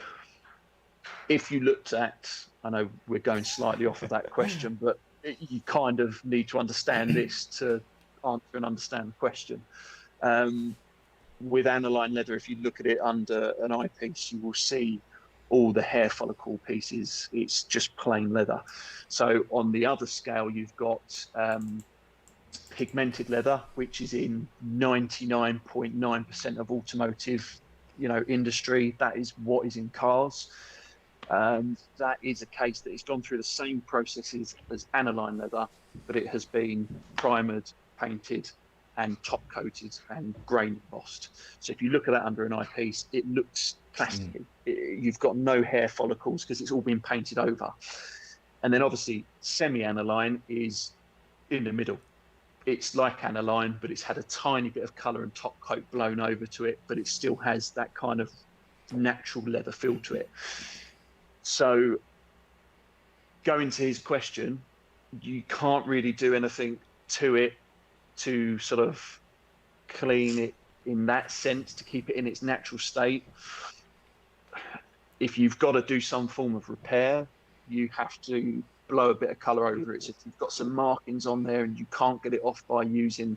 if you looked at, I know we're going slightly off of that question, but you kind of need to understand this to answer and understand the question. With aniline leather, if you look at it under an eyepiece, you will see all the hair follicle pieces. It's just plain leather. So on the other scale, you've got pigmented leather, which is in 99.9% of automotive industry. That is what is in cars. That is a case that has gone through the same processes as aniline leather, but it has been primered, painted, and top coated and grain embossed. So if you look at that under an eyepiece, it looks plasticky. You've got no hair follicles because it's all been painted over. And then obviously semi-aniline is in the middle. it's like aniline, but it's had a tiny bit of colour and top coat blown over to it, but it still has that kind of natural leather feel to it. So going to his question, you can't really do anything to it to sort of clean it in that sense, to keep it in its natural state. If you've got to do some form of repair, you have to blow a bit of colour over it. So if you've got some markings on there and you can't get it off by using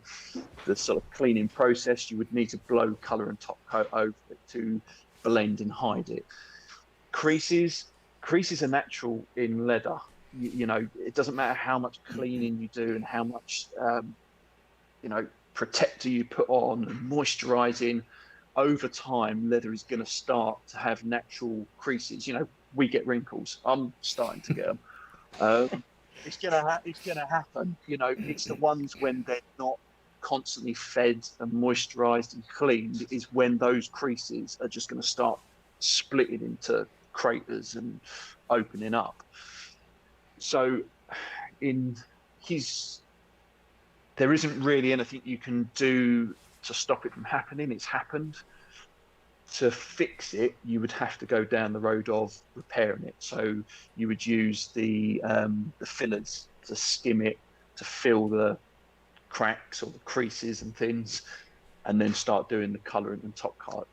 the sort of cleaning process, you would need to blow colour and top coat over it to blend and hide it. Creases are natural in leather. You know, it doesn't matter how much cleaning you do and how much, you know, protector you put on and moisturising. Over time, leather is going to start to have natural creases. You know, we get wrinkles. I'm starting to get them. It's gonna happen. You know, it's the ones when they're not constantly fed and moisturised and cleaned is when those creases are just going to start splitting into craters and opening up. So, there isn't really anything you can do to stop it from happening. It's happened. To fix it, you would have to go down the road of repairing it. So you would use the fillers to skim it, to fill the cracks or the creases and things, and then start doing the colouring and top coat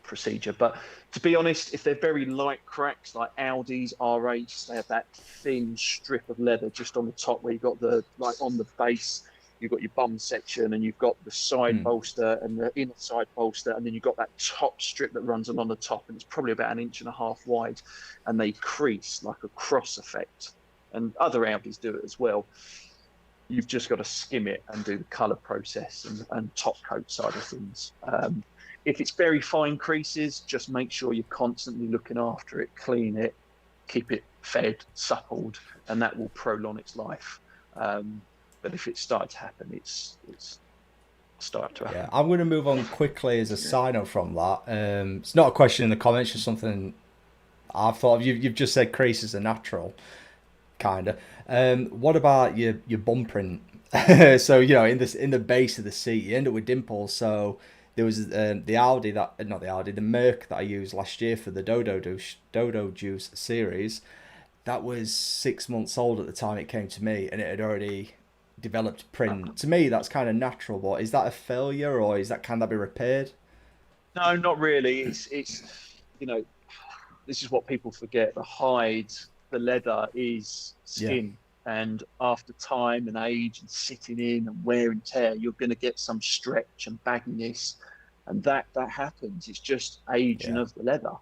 procedure. But to be honest, if they're very light cracks like Audis, R8s, they have that thin strip of leather just on the top where you've got the, like on the base, you've got your bum section and you've got the side bolster and the inner side bolster, and then you've got that top strip that runs along the top, and it's probably about 1.5 inches wide, and they crease like a cross effect. And other Audis do it as well. You've just got to skim it and do the colour process and top coat side of things. If it's very fine creases, just make sure you're constantly looking after it, clean it, keep it fed, suppled, and that will prolong its life. But if it started to happen, it's started to happen. Yeah, I'm going to move on quickly as a side note from that. It's not a question in the comments, just something I've thought of. You've just said creases are natural, kind of. What about your bum print? So, you know, in the base of the seat, you end up with dimples. So there was the Merc that I used last year for the Dodo Juice series. That was 6 months old at the time it came to me, and it had already developed print. To me, that's kind of natural, but is that a failure, or can that be repaired? No, not really. It's you know, this is what people forget. The hide, the leather is skin. Yeah. And after time and age and sitting in and wear and tear, you're going to get some stretch and bagginess, and that happens. It's just aging of the leather.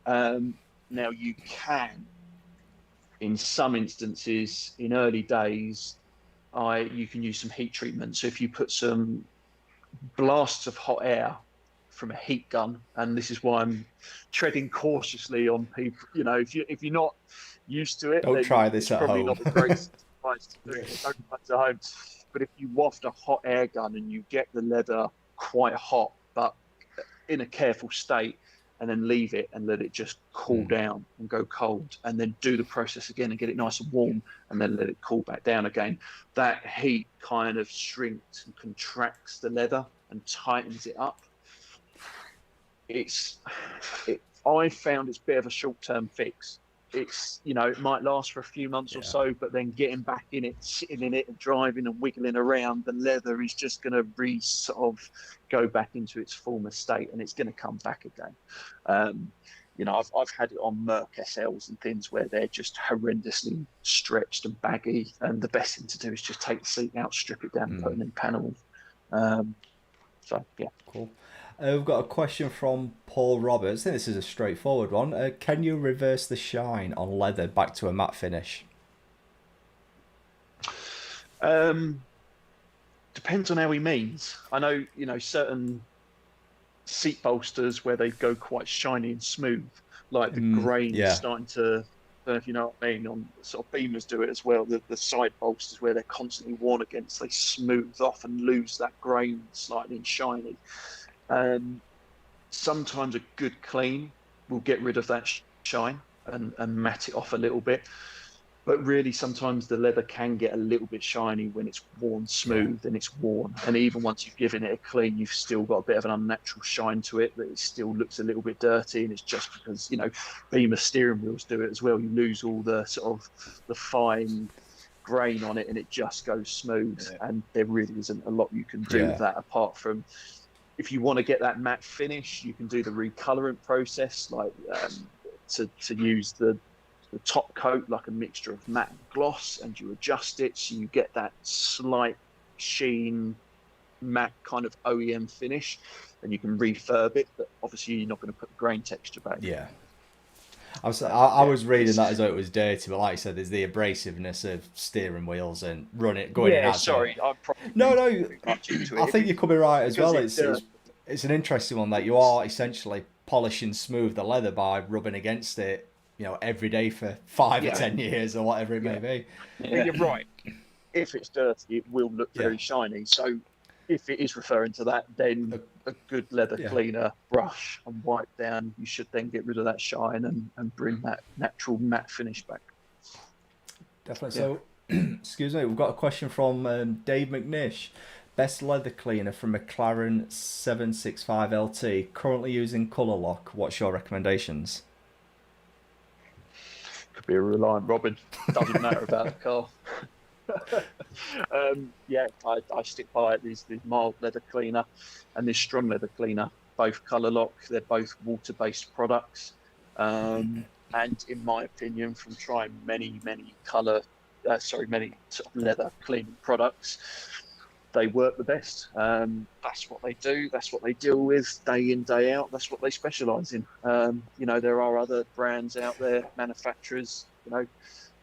Now you can, in some instances, in early days, you can use some heat treatment. So if you put some blasts of hot air from a heat gun, and this is why I'm treading cautiously on people. You know, if you're not used to it, don't try this at probably home. Not the greatest advice to do it. Don't try it at home. But if you waft a hot air gun and you get the leather quite hot, but in a careful state, and then leave it and let it just cool down and go cold, and then do the process again and get it nice and warm, and then let it cool back down again. That heat kind of shrinks and contracts the leather and tightens it up. I found it's a bit of a short-term fix. It's, you know, it might last for a few months or so, but then getting back in it, sitting in it and driving and wiggling around, the leather is just going to sort of go back into its former state, and it's going to come back again. You know, I've had it on Merc SLs and things where they're just horrendously stretched and baggy, and the best thing to do is just take the seat out, strip it down, and put a new panel on. So, yeah. Cool. We've got a question from Paul Roberts. I think this is a straightforward one. Can you reverse the shine on leather back to a matte finish? Depends on how he means. I know, you know, certain seat bolsters where they go quite shiny and smooth, like the grain starting to, I don't know if you know what I mean, on sort of Beamers do it as well. The side bolsters where they're constantly worn against, they smooth off and lose that grain slightly and shiny. Sometimes a good clean will get rid of that shine and matte it off a little bit. but really sometimes the leather can get a little bit shiny when it's worn smooth and it's worn. And even once you've given it a clean, you've still got a bit of an unnatural shine to it, that it still looks a little bit dirty. And it's just because, you know, Beamer steering wheels do it as well. You lose all the sort of the fine grain on it and it just goes smooth. And there really isn't a lot you can do with that, apart from, if you want to get that matte finish, you can do the recolorant process, like to use the top coat like a mixture of matte and gloss, and you adjust it so you get that slight sheen matte kind of OEM finish, and you can refurb it, but obviously you're not going to put the grain texture back. I was reading that as though it was dirty, but like I said, there's the abrasiveness of steering wheels and going in. Sorry, I think you're coming right as well. It's an interesting one that you are essentially polishing smooth the leather by rubbing against it, you know, every day for 5 or 10 years or whatever it may be. You're right. If it's dirty, it will look very shiny. So if it is referring to that, then a good leather cleaner, brush and wipe down, you should then get rid of that shine and bring that natural matte finish back. Definitely. So, excuse me, we've got a question from Dave McNish. Best leather cleaner from McLaren 765 LT, currently using colour lock. What's your recommendations? Could be a Reliant Robin. Doesn't matter about the car. I stick by it. There's mild leather cleaner and this strong leather cleaner, both colour lock. They're both water-based products. And in my opinion, from trying many sort of leather cleaning products, they work the best. That's what they do. That's what they deal with day in, day out. That's what they specialise in. You know, there are other brands out there, manufacturers, you know,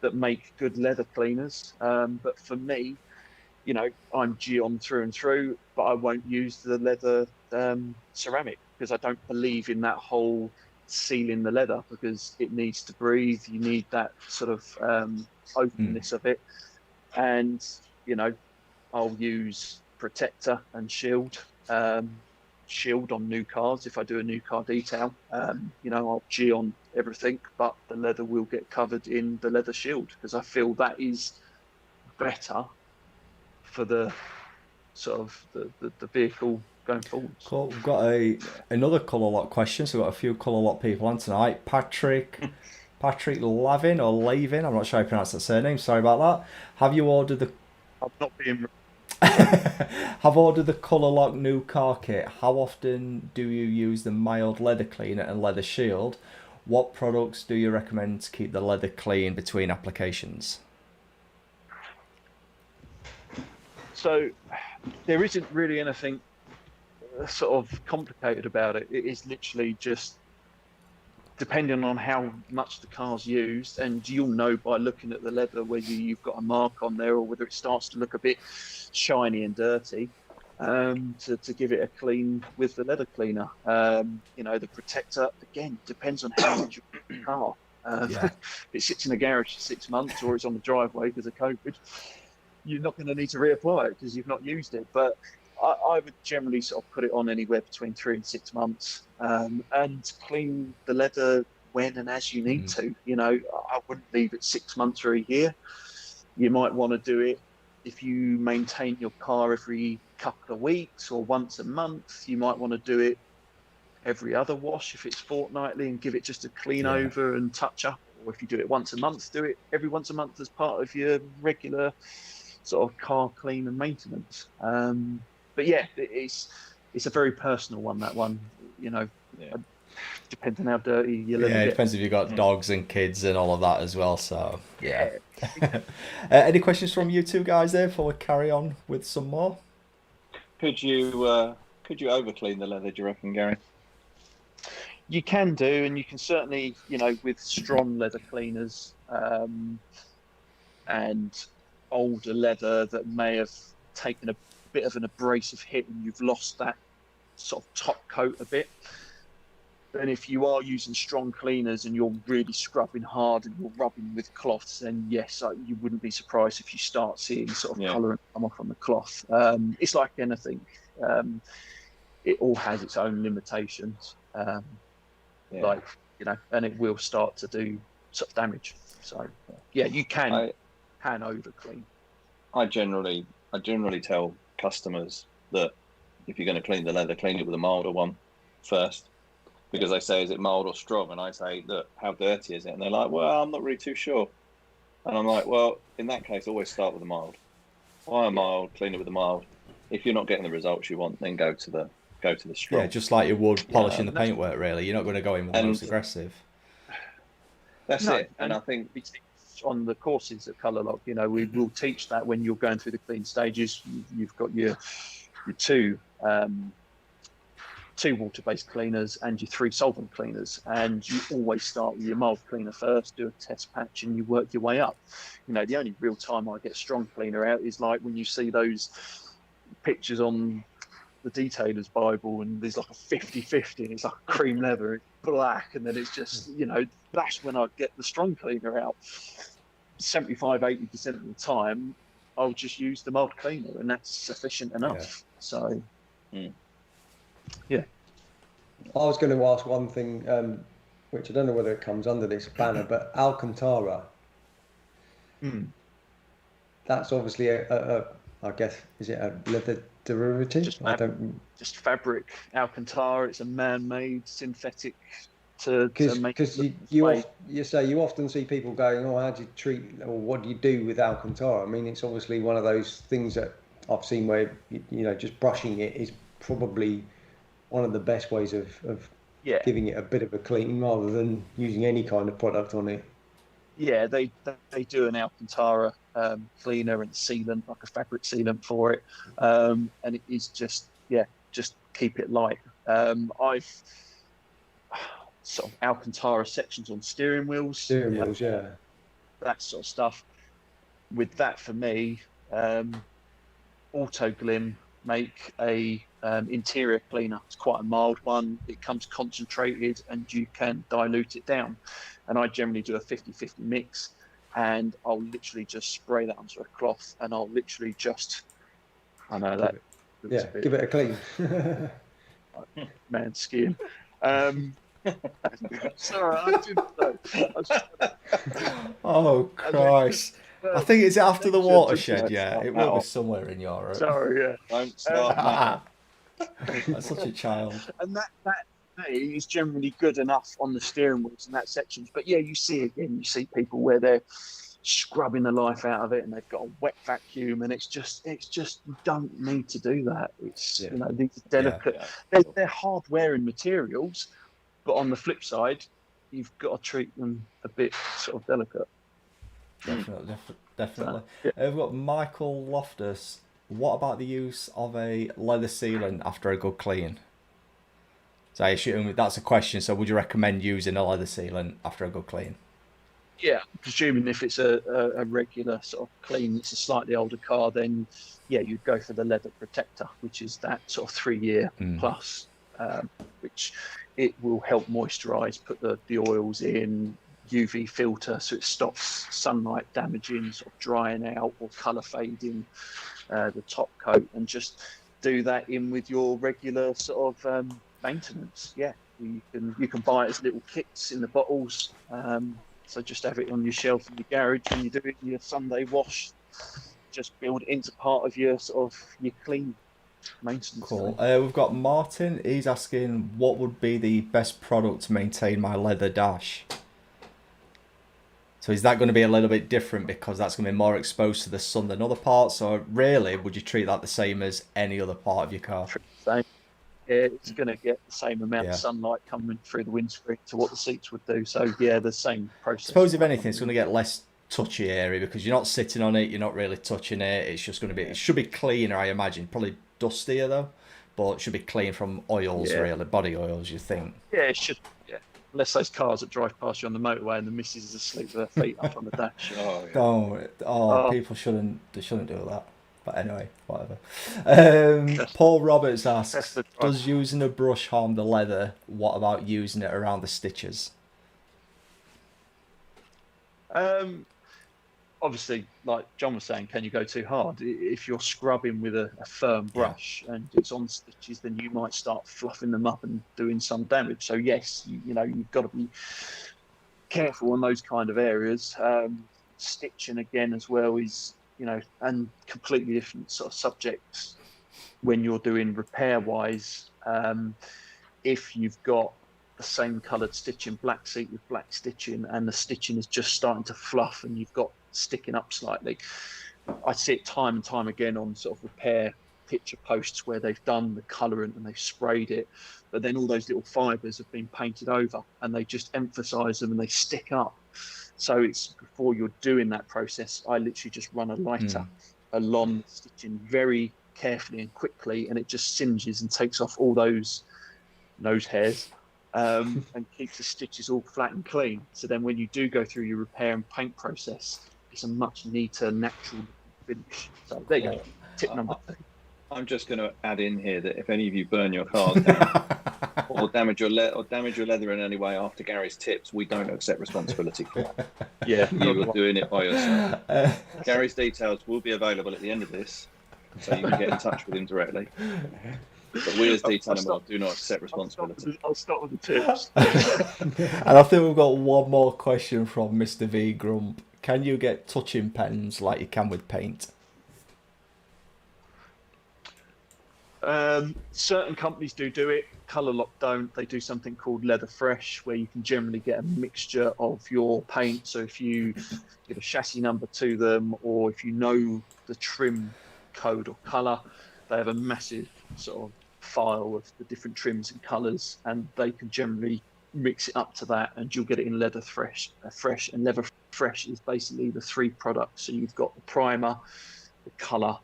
that make good leather cleaners. But for me, you know, I'm Geon through and through, but I won't use the leather ceramic because I don't believe in that whole sealing the leather, because it needs to breathe. You need that sort of openness of it. And, you know, I'll use protector and shield. Shield on new cars if I do a new car detail. You know, I'll G on everything, but the leather will get covered in the leather shield, because I feel that is better for the sort of the vehicle going forwards. Cool. We've got another colour lock question, so we've got a few colour lock people on tonight. Patrick Lavin or Lavin, I'm not sure how you pronounce that surname, sorry about that. Have you ordered the I'm not being have ordered the colour lock new car kit? How often do you use the mild leather cleaner and leather shield? What products do you recommend to keep the leather clean between applications? So there isn't really anything sort of complicated about it. It is literally just depending on how much the car's used, and you'll know by looking at the leather whether you've got a mark on there or whether it starts to look a bit shiny and dirty, to give it a clean with the leather cleaner. You know, the protector, again, depends on how much you use the car. If it sits in the garage for 6 months or it's on the driveway because of COVID, you're not going to need to reapply it because you've not used it. But I would generally sort of put it on anywhere between 3 and 6 months, and clean the leather when and as you need to. You know, I wouldn't leave it 6 months or a year. You might want to do it if you maintain your car every couple of weeks or once a month. You might want to do it every other wash if it's fortnightly and give it just a clean over and touch up. Or if you do it once a month, do it every once a month as part of your regular sort of car clean and maintenance. But yeah, it's a very personal one, that one, you know. Depends on how dirty you live. It depends if you've got dogs and kids and all of that as well. So any questions from you two guys there before we carry on with some more? Could you over clean the leather, do you reckon, Gary? You can do, and you can certainly, you know, with strong leather cleaners and older leather that may have taken a bit of an abrasive hit and you've lost that sort of top coat a bit. And if you are using strong cleaners and you're really scrubbing hard and you're rubbing with cloths, then yes, you wouldn't be surprised if you start seeing sort of colour come off on the cloth. It's like anything. It all has its own limitations. Like, you know, and it will start to do sort of damage. So yeah, you can over clean. I generally tell customers that if you're going to clean the leather, clean it with a milder one first, because they say, is it mild or strong? And I say, look, how dirty is it? And they're like, well, I'm not really too sure. And I'm like, well, in that case, always start with a mild. Buy a mild, clean it with a mild. If you're not getting the results you want, then go to the strong. Yeah, just like you would polishing the paintwork, really. You're not going to go in with the most aggressive. That's it. And I think on the courses at Colour Lock, you know, we will teach that when you're going through the clean stages. You've got your two water-based cleaners and your 3 solvent cleaners, and you always start with your mild cleaner first, do a test patch, and you work your way up. You know, the only real time I get strong cleaner out is like when you see those pictures on the Detailer's Bible and there's like a 50-50 and it's like cream leather, it's black, and then it's just, you know, that's when I get the strong cleaner out. 75-80% of the time I'll just use the mild cleaner, and that's sufficient enough. So yeah. I was going to ask one thing, which I don't know whether it comes under this banner, but Alcantara. That's obviously a I guess, is it a leather derivative? Just fabric Alcantara. It's a man-made synthetic to make. Because you often see people going, oh, how do you treat, or what do you do with Alcantara? I mean, it's obviously one of those things that I've seen where just brushing it is probably one of the best ways of giving it a bit of a clean rather than using any kind of product on it. Yeah, they do an Alcantara cleaner and sealant, like a fabric sealant for it, and it is just keep it light. I've sort of Alcantara sections on steering wheels, that sort of stuff. With that, for me, Auto Glim make a interior cleaner. It's quite a mild one. It comes concentrated and you can dilute it down. And I generally do a 50-50 mix, and I'll literally just spray that onto a cloth, and I'll literally just, I know that. Give it a clean. Man, skiing. Sorry, I didn't know. Oh, Christ. I think it's after the watershed, It will be somewhere in Europe. Sorry, yeah. Don't start now. That's such a child. And that is generally good enough on the steering wheels and that sections. But yeah, you see people where they're scrubbing the life out of it and they've got a wet vacuum, and it's just you don't need to do that. It's these are delicate. They're hard wearing materials, but on the flip side, you've got to treat them a bit sort of delicate. Definitely. We've got Michael Loftus. What about the use of a leather sealant after a good clean? So I assume that's a question. So would you recommend using a leather sealant after a good clean? Yeah, presuming if it's a regular sort of clean, it's a slightly older car, then you'd go for the leather protector, which is that sort of 3-year plus, which it will help moisturise, put the oils in, UV filter, so it stops sunlight damaging, sort of drying out or colour fading the top coat, and just do that in with your regular sort of maintenance. You can buy it as little kits in the bottles, so just have it on your shelf in your garage when you do it in your Sunday wash. Just build it into part of your sort of your clean maintenance. Cool. We've got Martin. He's asking, what would be the best product to maintain my leather dash? So is that going to be a little bit different because that's going to be more exposed to the sun than other parts? Or really, would you treat that the same as any other part of your car? Same. Yeah, it's going to get the same amount of sunlight coming through the windscreen to what the seats would do. So the same process. I suppose if anything, it's going to get less touchy area because you're not sitting on it, you're not really touching it. It's just going to be. It should be cleaner, I imagine. Probably dustier though, but it should be clean from oils, really, body oils. You think? Yeah, it should. Yeah. Unless those cars that drive past you on the motorway and the missus is asleep with her feet up on the dash. People shouldn't. They shouldn't do that. But anyway, whatever. Paul Roberts asks, does using a brush harm the leather? What about using it around the stitches? Obviously, like John was saying, can you go too hard? If you're scrubbing with a firm brush and it's on stitches, then you might start fluffing them up and doing some damage. So yes, you've got to be careful on those kind of areas. Stitching again as well is, and completely different sort of subjects when you're doing repair wise. If you've got the same coloured stitching, black seat with black stitching, and the stitching is just starting to fluff and you've got sticking up slightly, I see it time and time again on sort of repair picture posts where they've done the colourant and they've sprayed it, but then all those little fibres have been painted over and they just emphasise them and they stick up. So it's before you're doing that process, I literally just run a lighter along the stitching very carefully and quickly, and it just singes and takes off all those nose hairs and keeps the stitches all flat and clean. So then when you do go through your repair and paint process, it's a much neater, natural finish. So there you go. Tip number 2. I'm just going to add in here that if any of you burn your cars down or damage your leather in any way after Gary's tips, we don't accept responsibility for that. Yeah, you are doing it by yourself. Gary's details will be available at the end of this, so you can get in touch with him directly. But we as detailing do not accept responsibility. I'll start with the tips. And I think we've got one more question from Mr. V Grump. Can you get touching pens like you can with paint? Certain companies do it. Colour Lock don't. They do something called Leather Fresh, where you can generally get a mixture of your paint. So if you give a chassis number to them, or if you know the trim code or colour, they have a massive sort of file of the different trims and colours, and they can generally mix it up to that, and you'll get it in Leather Fresh. And Leather Fresh is basically the 3 products. So you've got the primer, the colour,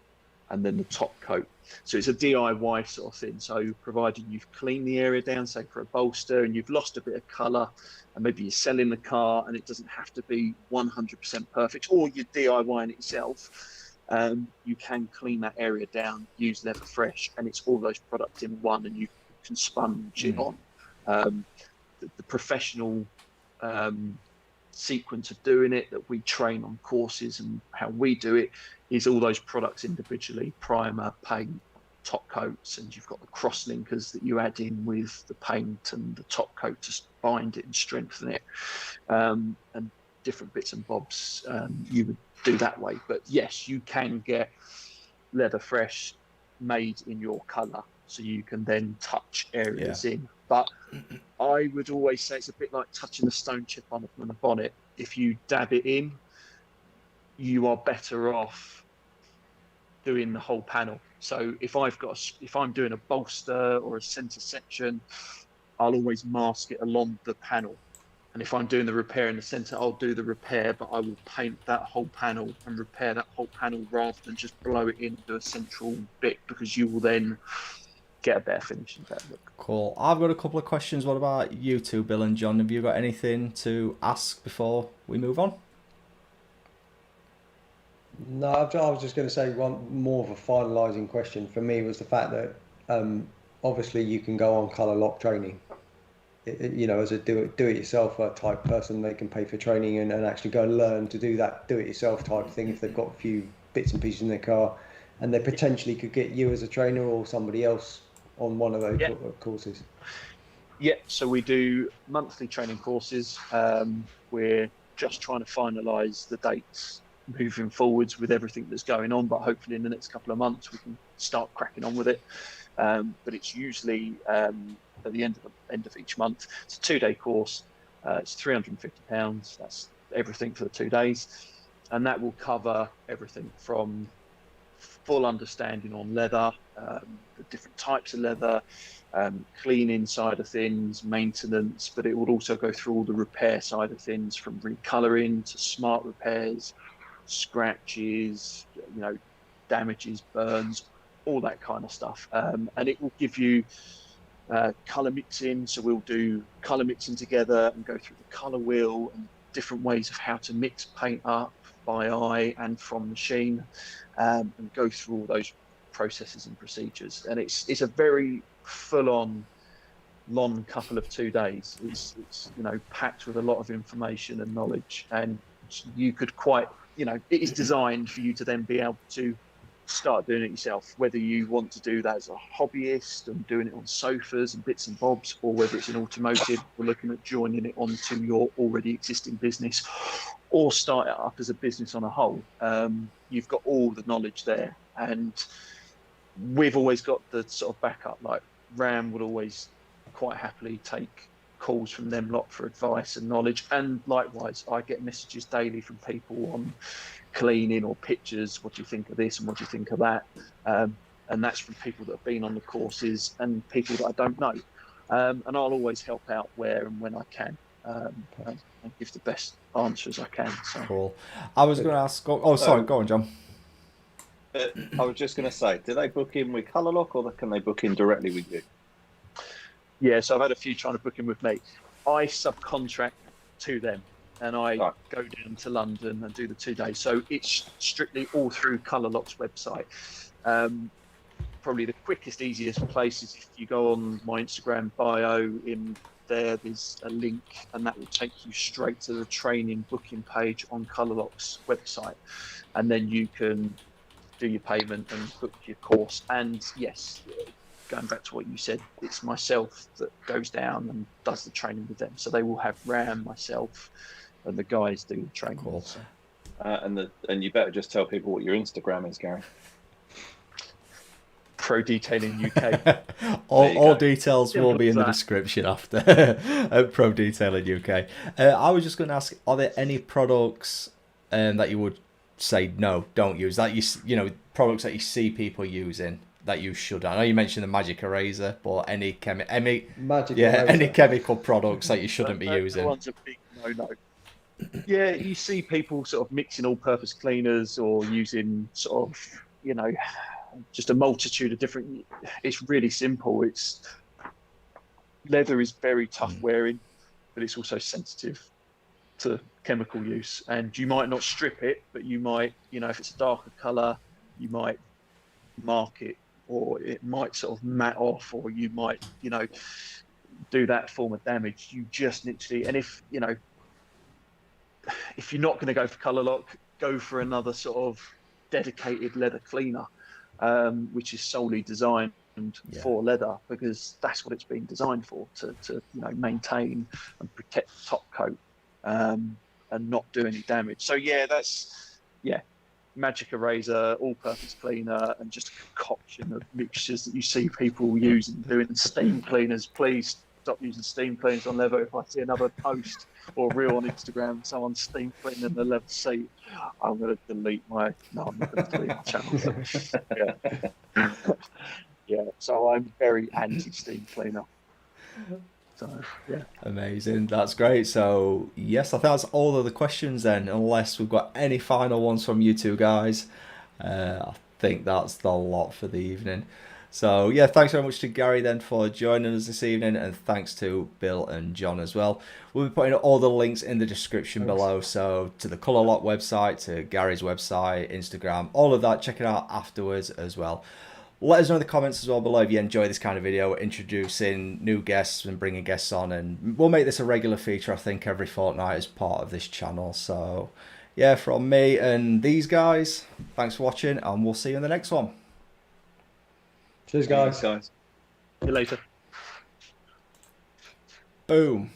and then the top coat. So it's a DIY sort of thing. So provided you've cleaned the area down, say for a bolster, and you've lost a bit of colour, and maybe you're selling the car and it doesn't have to be 100% perfect, or you're DIYing it yourself, you can clean that area down, use Leather Fresh, and it's all those products in one, and you can sponge it on. The professional sequence of doing it that we train on courses and how we do it is all those products individually: primer, paint, top coats, and you've got the cross linkers that you add in with the paint and the top coat to bind it and strengthen it, and different bits and bobs you would do that way. But yes, you can get Leather Fresh made in your colour, so you can then touch areas in. But I would always say it's a bit like touching a stone chip on a bonnet. If you dab it in, you are better off doing the whole panel. So if I'm doing a bolster or a centre section, I'll always mask it along the panel. And if I'm doing the repair in the centre, I'll do the repair, but I will paint that whole panel and repair that whole panel rather than just blow it into a central bit, because you will then get a better finish and better look. Cool. I've got a couple of questions. What about you two, Bill and John? Have you got anything to ask before we move on? No, I was just going to say one more of a finalising question for me was the fact that obviously you can go on Colour Lock training. As a do-it-yourself type person, they can pay for training and actually go and learn to do that do-it-yourself type thing if they've got a few bits and pieces in their car, and they potentially could get you as a trainer or somebody else on one of those courses. Yeah, so we do monthly training courses. We're just trying to finalise the dates moving forwards with everything that's going on, but hopefully in the next couple of months we can start cracking on with it. But it's usually at the end of each month. It's a 2-day course. It's £350. That's everything for the 2 days, and that will cover everything from full understanding on leather, the different types of leather, cleaning side of things, maintenance, but it will also go through all the repair side of things, from recolouring to smart repairs, scratches, damages, burns, all that kind of stuff. And it will give you colour mixing, so we'll do colour mixing together and go through the colour wheel and different ways of how to mix paint up by eye and from machine, and go through all those processes and procedures. And it's a very full-on long couple of 2 days. It's packed with a lot of information and knowledge, and you could it is designed for you to then be able to start doing it yourself, whether you want to do that as a hobbyist and doing it on sofas and bits and bobs, or whether it's an automotive, we're looking at joining it onto your already existing business, or start it up as a business on a whole. You've got all the knowledge there, and we've always got the sort of backup. Like Ram would always quite happily take calls from them lot for advice and knowledge, and likewise I get messages daily from people on cleaning or pictures. What do you think of this and what do you think of that? And that's from people that have been on the courses and people that I don't know, and I'll always help out where and when I can, and give the best answer as I can. So. Cool. I was going to ask, oh sorry, go on John. I was just going to say, do they book in with Colour Lock, or can they book in directly with you? Yeah, so I've had a few trying to book in with me. I subcontract to them, and I go down to London and do the 2 days. So it's strictly all through Colour Lock's website. Probably the quickest, easiest place is if you go on my Instagram bio. In there's a link, and that will take you straight to the training booking page on Colour Lock's website, and then you can do your payment and book your course. And yes, going back to what you said, it's myself that goes down and does the training with them. So they will have Ram, myself, and the guys do the training. Cool. So. And you better just tell people what your Instagram is, Gary. Pro Detailing UK. all details will be in the description after. At Pro Detailing UK. I was just going to ask, are there any products that you would say no, don't use, that you know, products that you see people using that you should? I know you mentioned the magic eraser, but any chemical products that you shouldn't be using. That one's a big no. Yeah, you see people sort of mixing all-purpose cleaners or using sort of, you know, just a multitude of different. It's really simple. It's leather is very tough wearing, but it's also sensitive to chemical use, and you might not strip it, but you might, you know, if it's a darker color, you might mark it, or it might sort of matte off, or you might, you know, do that form of damage. You just literally, and if, you know, if you're not going to go for Colour Lock, go for another sort of dedicated leather cleaner, which is solely designed for leather, because that's what it's been designed for, to you know, maintain and protect the top coat, and not do any damage. So magic eraser, all-purpose cleaner, and just a concoction of mixtures that you see people using, doing steam cleaners. Please stop using steam cleaners on leather. If I see another post or reel on Instagram, someone steam cleaning the leather seat, I'm going to delete my. No, I'm not going to delete my channel. Yeah. So I'm very anti-steam cleaner. So, yeah. Amazing. That's great. So, yes, I think that's all of the questions then, unless we've got any final ones from you two guys. I think that's the lot for the evening. So, yeah, thanks very much to Gary then for joining us this evening, and thanks to Bill and John as well. We'll be putting all the links in the description below, so to the Colour Lock website, to Gary's website, Instagram, all of that, check it out afterwards as well. Let us know in the comments as well below if you enjoy this kind of video, introducing new guests and bringing guests on, and we'll make this a regular feature, I think, every fortnight as part of this channel. So, yeah, from me and these guys, thanks for watching, and we'll see you in the next one. Cheers, guys. See you later. Boom.